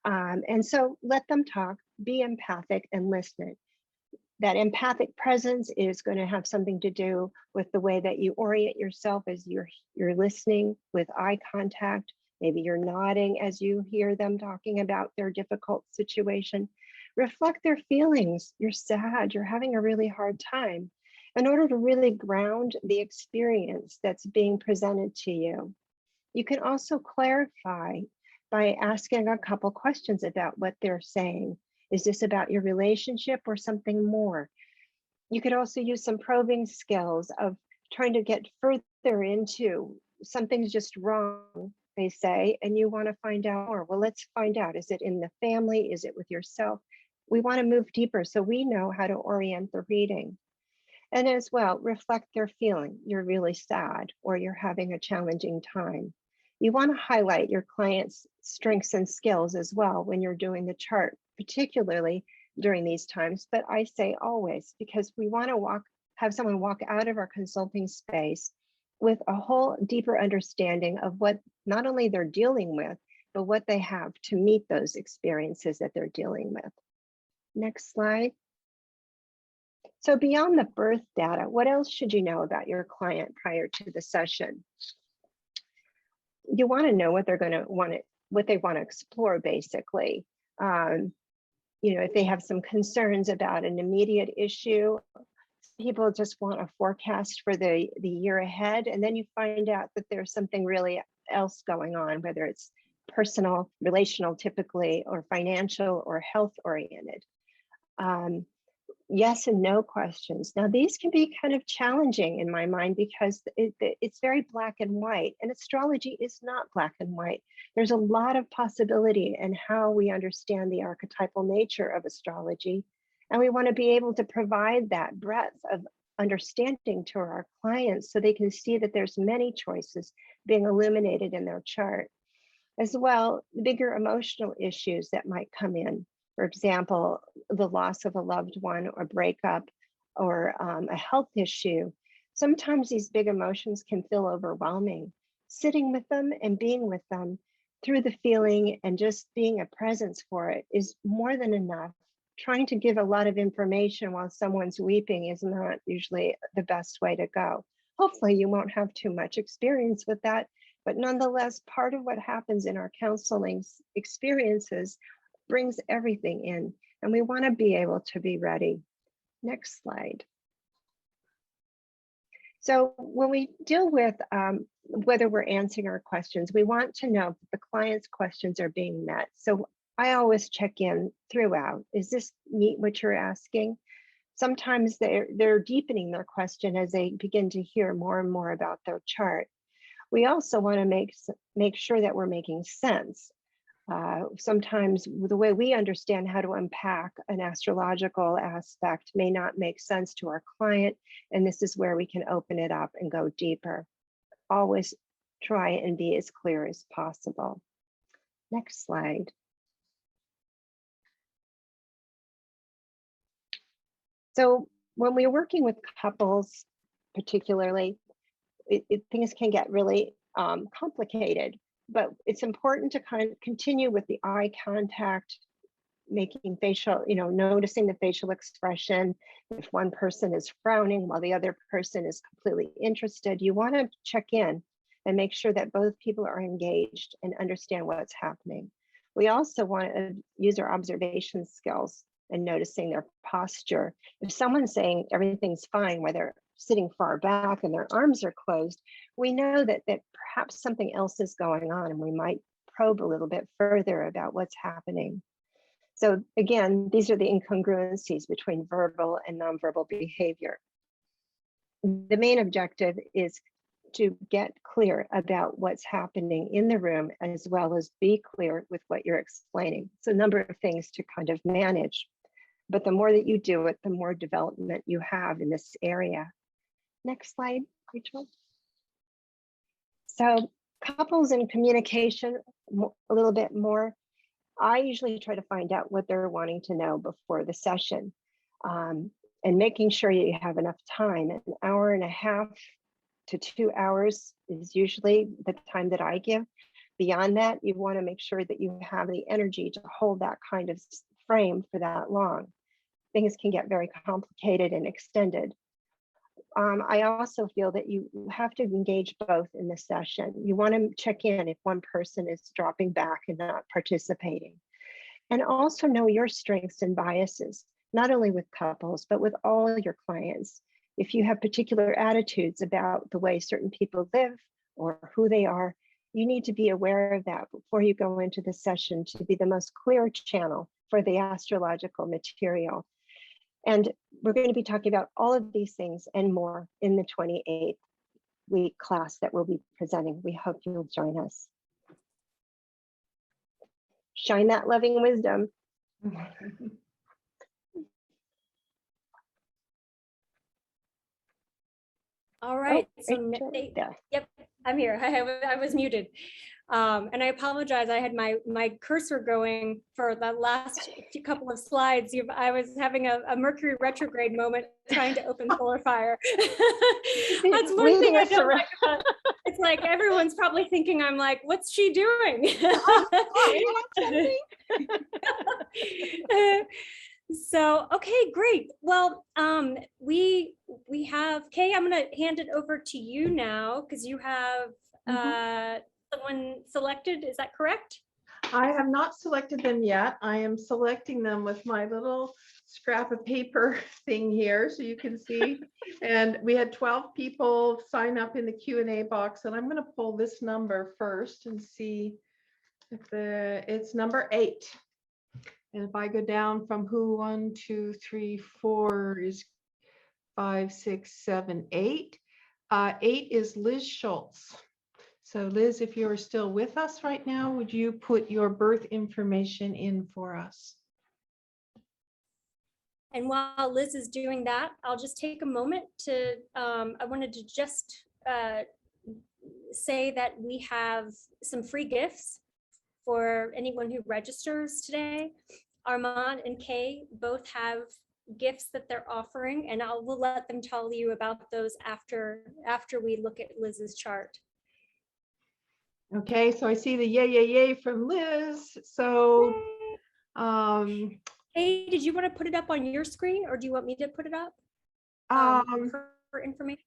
And so let them talk, be empathic and listen. That empathic presence is going to have something to do with the way that you orient yourself as you're listening with eye contact. Maybe you're nodding as you hear them talking about their difficult situation. Reflect their feelings. You're sad, you're having a really hard time, in order to really ground the experience that's being presented to you. You can also clarify by asking a couple questions about what they're saying. Is this about your relationship or something more? You could also use some probing skills of trying to get further into something's just wrong, they say, and you want to find out more. Well, let's find out. Is it in the family? Is it with yourself? We want to move deeper so we know how to orient the reading. And as well, reflect their feeling. You're really sad, or you're having a challenging time. You want to highlight your client's strengths and skills as well when you're doing the chart, particularly during these times, but I say always, because we want to have someone walk out of our consulting space with a whole deeper understanding of what not only they're dealing with, but what they have to meet those experiences that they're dealing with. Next slide. So beyond the birth data, what else should you know about your client prior to the session? You want to know what they're going to want, what they want to explore, basically. You know, if they have some concerns about an immediate issue, people just want a forecast for the year ahead, and then you find out that there's something really else going on, whether it's personal, relational typically, or financial or health oriented. Yes and no questions. Now, these can be kind of challenging in my mind because it's very black and white, and astrology is not black and white. There's a lot of possibility in how we understand the archetypal nature of astrology, and we want to be able to provide that breadth of understanding to our clients so they can see that there's many choices being illuminated in their chart. As well, the bigger emotional issues that might come in. For example, the loss of a loved one or breakup or a health issue. Sometimes these big emotions can feel overwhelming. Sitting with them and being with them through the feeling and just being a presence for it is more than enough. Trying to give a lot of information while someone's weeping is not usually the best way to go. Hopefully you won't have too much experience with that, but nonetheless, part of what happens in our counseling experiences brings everything in, and we want to be able to be ready. Next slide. So when we deal with whether we're answering our questions, we want to know that the client's questions are being met. So I always check in throughout. Is this meet what you're asking? Sometimes they're deepening their question as they begin to hear more and more about their chart. We also want to make sure that we're making sense. Sometimes the way we understand how to unpack an astrological aspect may not make sense to our client, and this is where we can open it up and go deeper. Always try and be as clear as possible. Next slide. So when we're working with couples, particularly, things can get really complicated, but it's important to kind of continue with the eye contact, making facial, noticing the facial expression. If one person is frowning while the other person is completely interested, you want to check in and make sure that both people are engaged and understand what's happening. We also want to use our observation skills and noticing their posture. If someone's saying everything's fine, where they're sitting far back and their arms are closed, we know that perhaps something else is going on, and we might probe a little bit further about what's happening. So again, these are the incongruencies between verbal and nonverbal behavior. The main objective is to get clear about what's happening in the room, as well as be clear with what you're explaining. It's a number of things to kind of manage, but the more that you do it, the more development you have in this area. Next slide, Rachel. So couples and communication, a little bit more. I usually try to find out what they're wanting to know before the session, and making sure you have enough time. An hour and a half to 2 hours is usually the time that I give. Beyond that, you want to make sure that you have the energy to hold that kind of frame for that long. Things can get very complicated and extended. I also feel that you have to engage both in the session. You want to check in if one person is dropping back and not participating. And also know your strengths and biases, not only with couples, but with all your clients. If you have particular attitudes about the way certain people live or who they are, you need to be aware of that before you go into the session to be the most clear channel for the astrological material. And we're going to be talking about all of these things and more in the 28th week class that we'll be presenting. We hope you'll join us. Shine that loving wisdom. All right. Oh, So yep, I'm here. I was muted. And I apologize. I had my cursor going for the last couple of slides. I was having a Mercury retrograde moment trying to open Solar Fire. That's one thing I don't like about it. It's like everyone's probably thinking I'm like, what's she doing? So, okay, great. Well, we have, Kay, I'm going to hand it over to you now because you have someone selected. Is that correct? I have not selected them yet. I am selecting them with my little scrap of paper thing here so you can see. And we had 12 people sign up in the Q&A box, and I'm going to pull this number first and see if it's number 8. And if I go down from who, 1, 2, 3, 4 is 5, 6, 7, 8. 8 is Liz Schultz. So Liz, if you're still with us right now, would you put your birth information in for us? And while Liz is doing that, I'll just take a moment to, I wanted to just say that we have some free gifts for anyone who registers today. Armand and Kay both have gifts that they're offering, and we'll let them tell you about those after we look at Liz's chart. Okay, so I see the yay from Liz. So, Hey, did you want to put it up on your screen, or do you want me to put it up for information?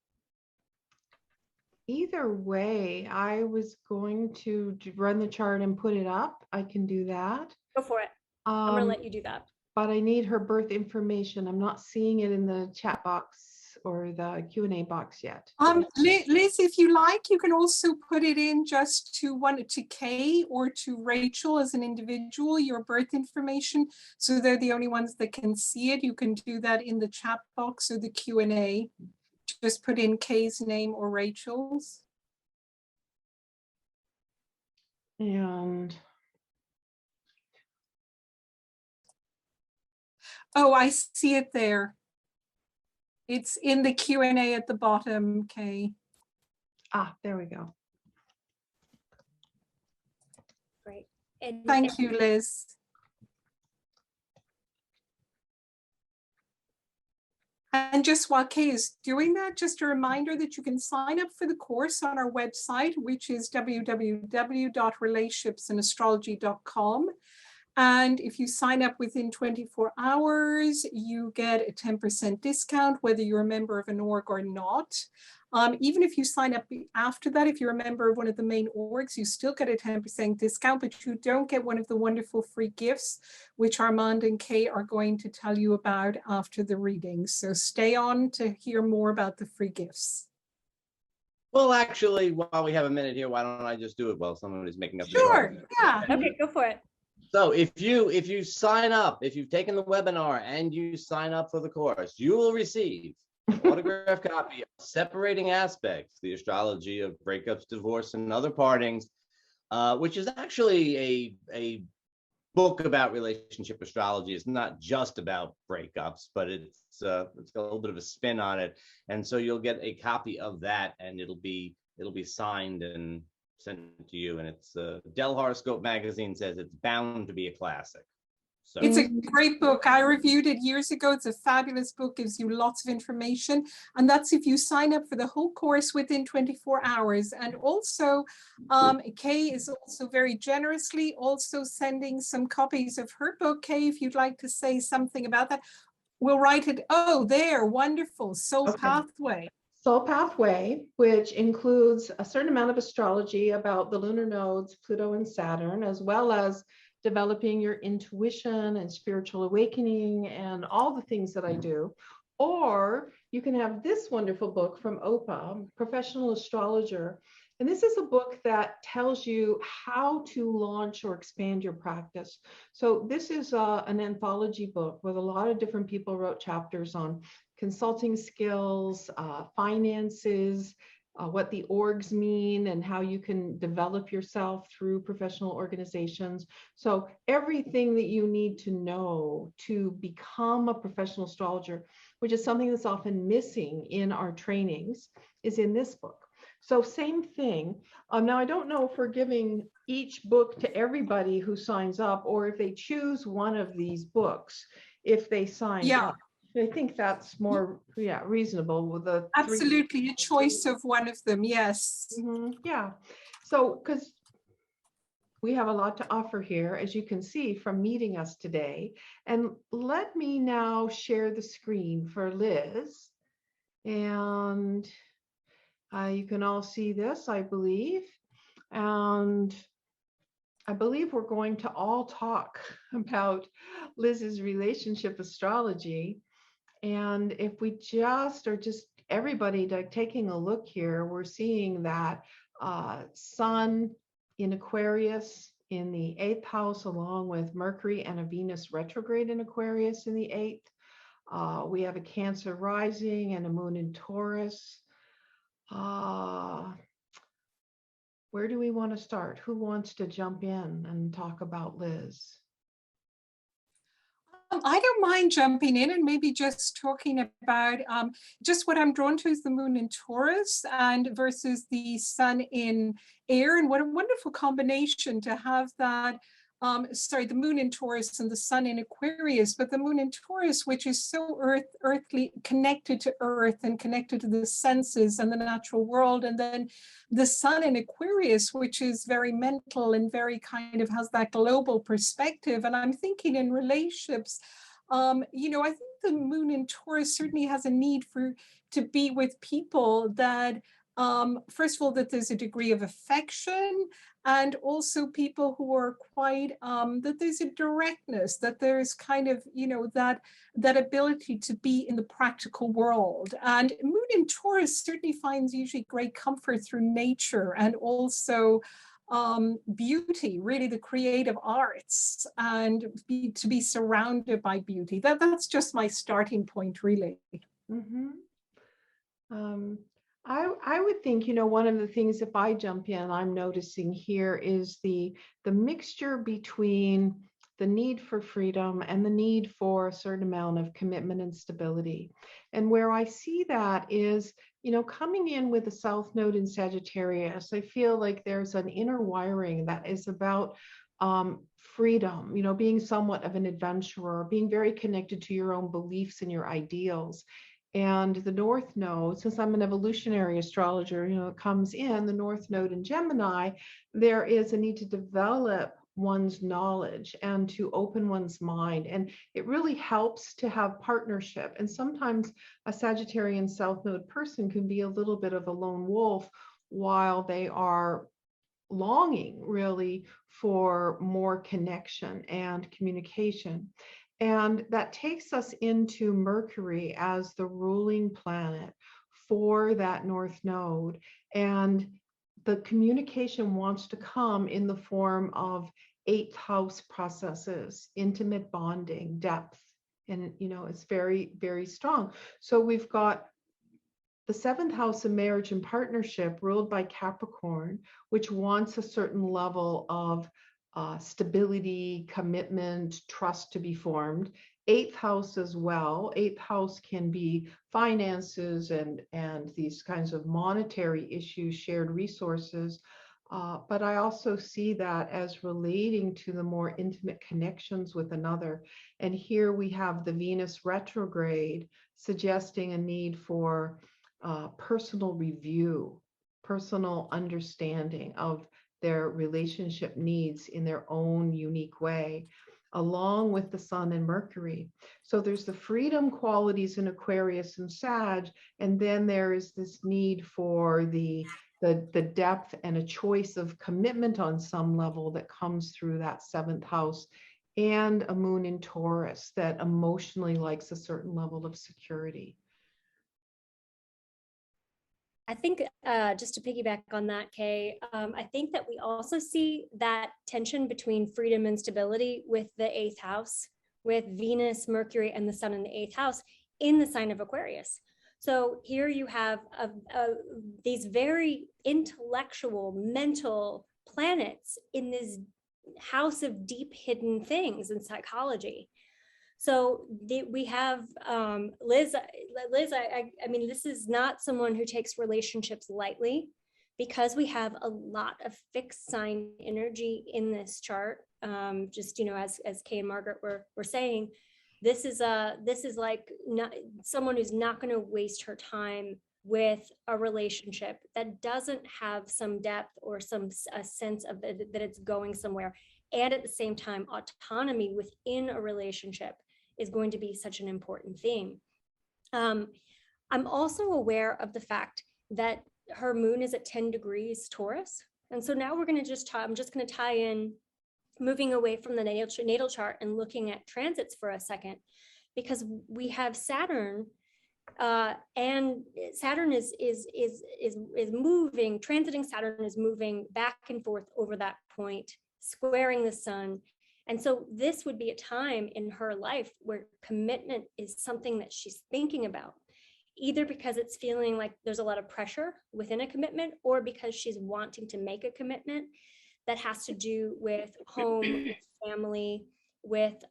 Either way, I was going to run the chart and put it up. I can do that. Go for it. I'm gonna let you do that. But I need her birth information. I'm not seeing it in the chat box or the Q&A box yet. Liz, if you like, you can also put it in just to Kay or to Rachel as an individual, your birth information. So they're the only ones that can see it. You can do that in the chat box or the Q&A. Just put in Kay's name or Rachel's. And oh, I see it there. It's in the Q&A at the bottom, Kay. there we go. Great. And thank you, Liz. And just while Kay is doing that, just a reminder that you can sign up for the course on our website, which is www.relationshipsandastrology.com. And if you sign up within 24 hours, you get a 10% discount, whether you're a member of an org or not. Even if you sign up after that, if you're a member of one of the main orgs, you still get a 10% discount, but you don't get one of the wonderful free gifts, which Armand and Kay are going to tell you about after the reading. So stay on to hear more about the free gifts. Well, actually, while we have a minute here, why don't I just do it while someone is making up the Sure, chart? yeah. Okay, go for it. So if you sign up, if you've taken the webinar and you sign up for the course, you will receive an autographed copy of Separating Aspects, the Astrology of Breakups, Divorce, and Other Partings, which is actually a book about relationship astrology. It's not just about breakups, but it's got a little bit of a spin on it. And so you'll get a copy of that, and it'll be signed and sent to you. And it's Del Horoscope magazine says it's bound to be a classic. So it's a great book. I reviewed it years ago. It's a fabulous book, gives you lots of information. And that's if you sign up for the whole course within 24 hours. And also, Kay is also very generously also sending some copies of her book. Kay, if you'd like to say something about that, we'll write it. Oh, there, wonderful. Soul Pathway. Soul Pathway, which includes a certain amount of astrology about the lunar nodes, Pluto and Saturn, as well as developing your intuition and spiritual awakening and all the things that I do. Or you can have this wonderful book from OPA, Professional Astrologer. And this is a book that tells you how to launch or expand your practice. So this is an anthology book with a lot of different people wrote chapters on consulting skills, finances, what the orgs mean, and how you can develop yourself through professional organizations. So everything that you need to know to become a professional astrologer, which is something that's often missing in our trainings, is in this book. So same thing. Now, I don't know if we're giving each book to everybody who signs up, or if they choose one of these books, if they sign up. I think that's more reasonable with the absolutely a choice of one of them. Yes. Yeah. So because we have a lot to offer here, as you can see from meeting us today. And let me now share the screen for Liz. And you can all see this, I believe. And I believe we're going to all talk about Liz's relationship astrology. And if we just everybody taking a look here, we're seeing that Sun in Aquarius in the 8th house, along with Mercury and a Venus retrograde in Aquarius in the 8th. We have a Cancer rising and a Moon in Taurus. Where do we want to start? Who wants to jump in and talk about Liz? I don't mind jumping in and maybe just talking about just what I'm drawn to is the Moon in Taurus and versus the Sun in Air, and what a wonderful combination to have that the moon in Taurus and the sun in Aquarius, but the moon in Taurus, which is so earthly, connected to earth and connected to the senses and the natural world. And then the sun in Aquarius, which is very mental and very kind of has that global perspective. And I'm thinking in relationships, you know, I think the moon in Taurus certainly has a need to be with people that, first of all, that there's a degree of affection, and also people who are quite, that there's a directness, that there's kind of, you know, that ability to be in the practical world. And moon in Taurus certainly finds usually great comfort through nature, and also beauty, really the creative arts, and to be surrounded by beauty. That's just my starting point, really. Mm-hmm. I would think, you know, one of the things, if I jump in, I'm noticing here is the mixture between the need for freedom and the need for a certain amount of commitment and stability. And where I see that is, you know, coming in with the South Node in Sagittarius, I feel like there's an inner wiring that is about freedom, you know, being somewhat of an adventurer, being very connected to your own beliefs and your ideals. And the North Node, since I'm an evolutionary astrologer, you know, it comes in the North Node in Gemini, there is a need to develop one's knowledge and to open one's mind. And it really helps to have partnership. And sometimes a Sagittarian South Node person can be a little bit of a lone wolf while they are longing really for more connection and communication. And that takes us into Mercury as the ruling planet for that North Node. And the communication wants to come in the form of 8th house processes, intimate bonding, depth. And, you know, it's very, very strong. So we've got the 7th house of marriage and partnership ruled by Capricorn, which wants a certain level of stability, commitment, trust to be formed. 8th house as well. 8th house can be finances and these kinds of monetary issues, shared resources. But I also see that as relating to the more intimate connections with another. And here we have the Venus retrograde suggesting a need for personal review, personal understanding of their relationship needs in their own unique way, along with the Sun and Mercury. So there's the freedom qualities in Aquarius and Sag, and then there is this need for the depth and a choice of commitment on some level that comes through that 7th house, and a moon in Taurus that emotionally likes a certain level of security. I think just to piggyback on that, Kay, I think that we also see that tension between freedom and stability with the 8th house, with Venus, Mercury, and the Sun in the 8th house in the sign of Aquarius. So here you have these very intellectual, mental planets in this house of deep hidden things in psychology. So we have Liz, I mean, this is not someone who takes relationships lightly, because we have a lot of fixed sign energy in this chart. Just, you know, as Kay and Margaret were saying, this is like not someone who's not going to waste her time with a relationship that doesn't have some depth or a sense of that it's going somewhere. And at the same time, autonomy within a relationship is going to be such an important theme. I'm also aware of the fact that her moon is at 10 degrees Taurus. And so now we're going to I'm just going to tie in, moving away from the natal chart and looking at transits for a second, because we have Saturn, and Saturn is moving, transiting Saturn is moving back and forth over that point, squaring the sun. And so this would be a time in her life where commitment is something that she's thinking about, either because it's feeling like there's a lot of pressure within a commitment, or because she's wanting to make a commitment that has to do with home, with family, with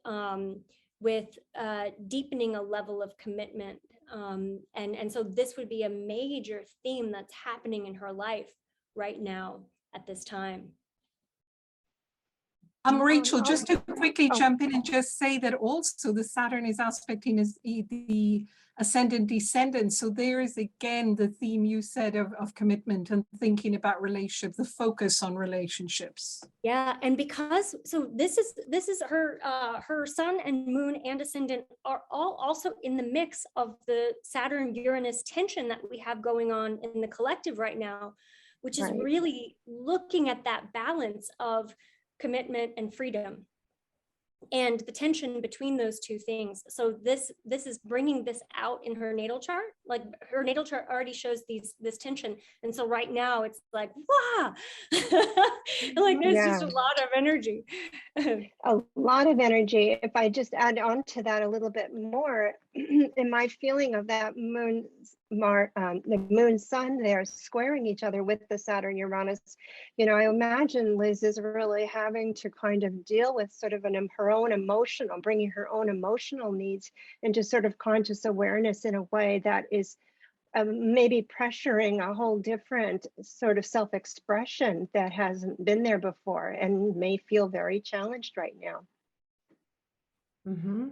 deepening a level of commitment. And so this would be a major theme that's happening in her life right now at this time. Rachel, no. just to quickly Oh. jump in and just say that also the Saturn is aspecting the ascendant descendant. So there is again the theme you said of commitment and thinking about relationships, the focus on relationships. Yeah, and because this is her sun and moon and ascendant are all also in the mix of the Saturn-Uranus tension that we have going on in the collective right now, which is Right. really looking at that balance of commitment and freedom and the tension between those two things. So this is bringing this out in her natal chart. Like her natal chart already shows this tension, and so right now it's like, wow. Like there's just a lot of energy. A lot of energy. If I just add on to that a little bit more, in my feeling of that the moon sun, they're squaring each other with the Saturn Uranus. You know, I imagine Liz is really having to kind of deal with sort of her own emotional, bringing her own emotional needs into sort of conscious awareness in a way that is maybe pressuring a whole different sort of self-expression that hasn't been there before and may feel very challenged right now. Mm-hmm.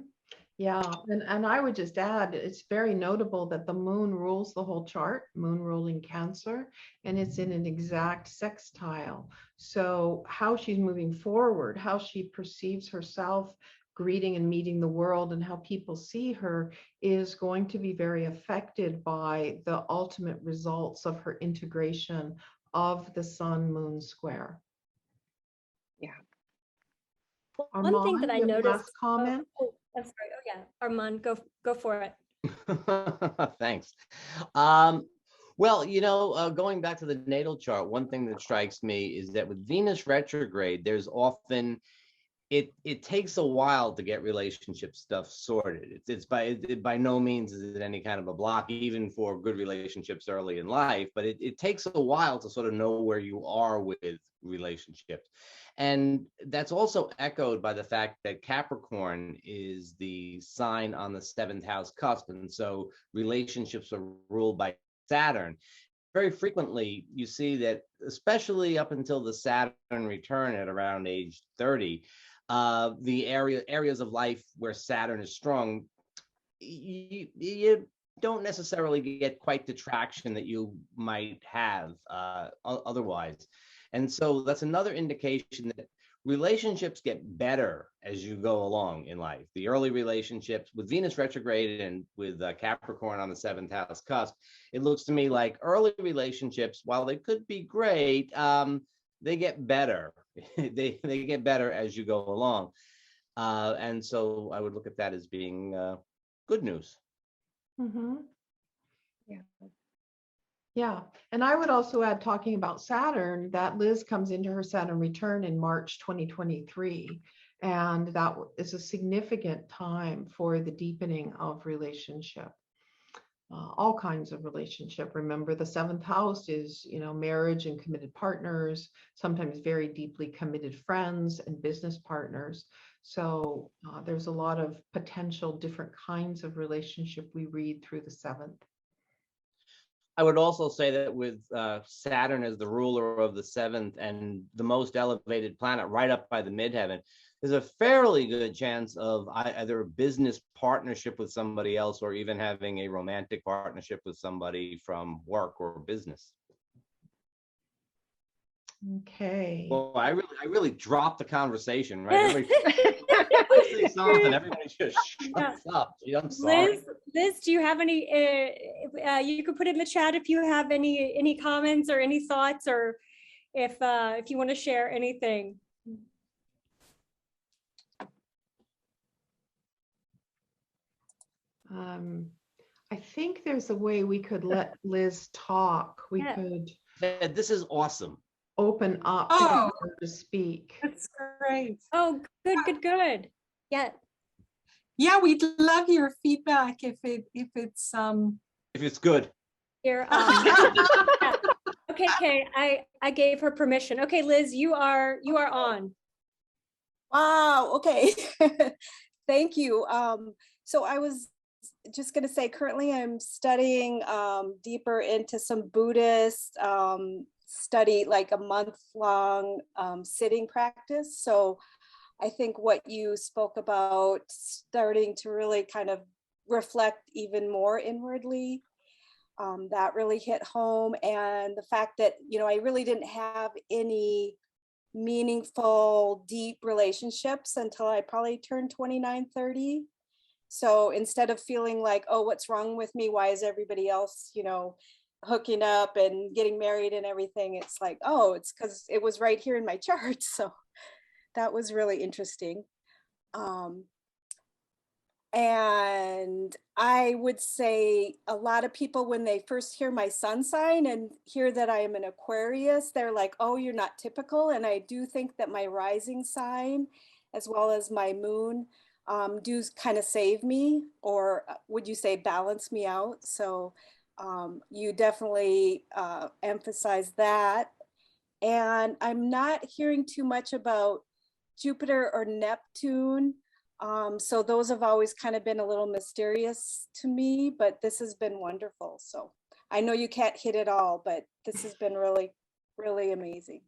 Yeah, and I would just add, it's very notable that the moon rules the whole chart, moon ruling Cancer, and it's in an exact sextile. So how she's moving forward, how she perceives herself, greeting and meeting the world, and how people see her is going to be very affected by the ultimate results of her integration of the sun-moon square. Yeah. One thing that I Armand, you have noticed. last comment? I'm sorry. Oh yeah, Armand, go for it. Thanks. Well, you know, going back to the natal chart, one thing that strikes me is that with Venus retrograde, there's often it takes a while to get relationship stuff sorted. It's by no means is it any kind of a block, even for good relationships early in life, but it takes a while to sort of know where you are with relationships. And that's also echoed by the fact that Capricorn is the sign on the 7th house cusp. And so relationships are ruled by Saturn. Very frequently, you see that, especially up until the Saturn return at around age 30, the areas of life where Saturn is strong, you don't necessarily get quite the traction that you might have otherwise. And so that's another indication that relationships get better as you go along in life. The early relationships with Venus retrograde and with Capricorn on the 7th house cusp, it looks to me like early relationships, while they could be great, they get better. they get better as you go along. And so I would look at that as being good news. Mm-hmm. Yeah. Yeah, and I would also add, talking about Saturn, that Liz comes into her Saturn return in March 2023, and that is a significant time for the deepening of relationship, all kinds of relationship. Remember, the 7th house is, you know, marriage and committed partners, sometimes very deeply committed friends and business partners. So there's a lot of potential different kinds of relationship we read through the 7th. I would also say that with Saturn as the ruler of the 7th and the most elevated planet right up by the midheaven, there's a fairly good chance of either a business partnership with somebody else or even having a romantic partnership with somebody from work or business. Okay. Well, I really dropped the conversation, right? Everybody say something, everybody just shuts up. Gee, I'm sorry. Liz, do you have any? You could put in the chat if you have any comments or any thoughts, or if you want to share anything. I think there's a way we could let Liz talk. We could. This is awesome. Open up to get her to speak. That's great. Oh, good. Yeah. Yeah, we'd love your feedback if it's good. Here. Okay, I gave her permission. Okay, Liz, you are on. Wow. Okay. Thank you. So I was just going to say, currently I'm studying deeper into some Buddhist study, like a month-long sitting practice. So I think what you spoke about, starting to really kind of reflect even more inwardly, that really hit home. And the fact that, you know, I really didn't have any meaningful, deep relationships until I probably turned 29, 30. So instead of feeling like, oh, what's wrong with me? Why is everybody else, you know, hooking up and getting married and everything? It's like, oh, it's because it was right here in my chart. So that was really interesting. And I would say a lot of people, when they first hear my sun sign and hear that I am an Aquarius, they're like, oh, you're not typical. And I do think that my rising sign, as well as my moon, do kind of save me, or would you say balance me out? So you definitely emphasize that. And I'm not hearing too much about Jupiter or Neptune. So those have always kind of been a little mysterious to me, but this has been wonderful. So I know you can't hit it all, but this has been really, really amazing.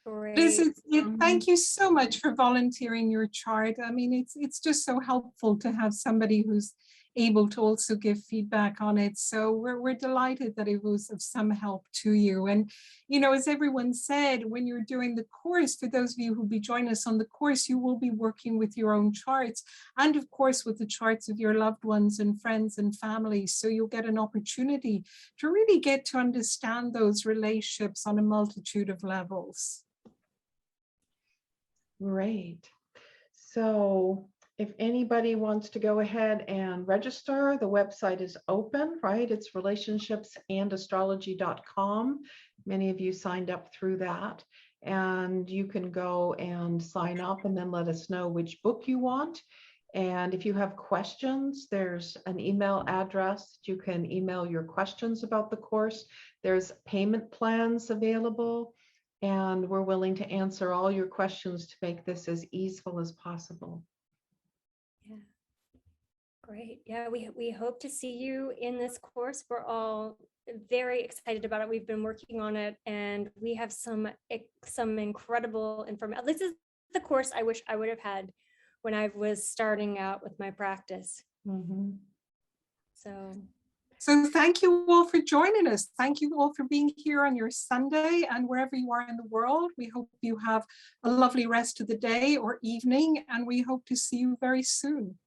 Liz, Great. thank you so much for volunteering your chart. I mean, it's just so helpful to have somebody who's able to also give feedback on it. So we're delighted that it was of some help to you. And, you know, as everyone said, when you're doing the course, for those of you who'll be joining us on the course, you will be working with your own charts and of course with the charts of your loved ones and friends and family. So you'll get an opportunity to really get to understand those relationships on a multitude of levels. Great. So if anybody wants to go ahead and register, the website is open, right? It's relationshipsandastrology.com. Many of you signed up through that. And you can go and sign up and then let us know which book you want. And if you have questions, there's an email address. You can email your questions about the course. There's payment plans available. And we're willing to answer all your questions to make this as easeful as possible. Yeah, great. Yeah, we hope to see you in this course. We're all very excited about it. We've been working on it, and we have some incredible information. This is the course I wish I would have had when I was starting out with my practice. Mm-hmm. So thank you all for joining us. Thank you all for being here on your Sunday, and wherever you are in the world, we hope you have a lovely rest of the day or evening, and we hope to see you very soon.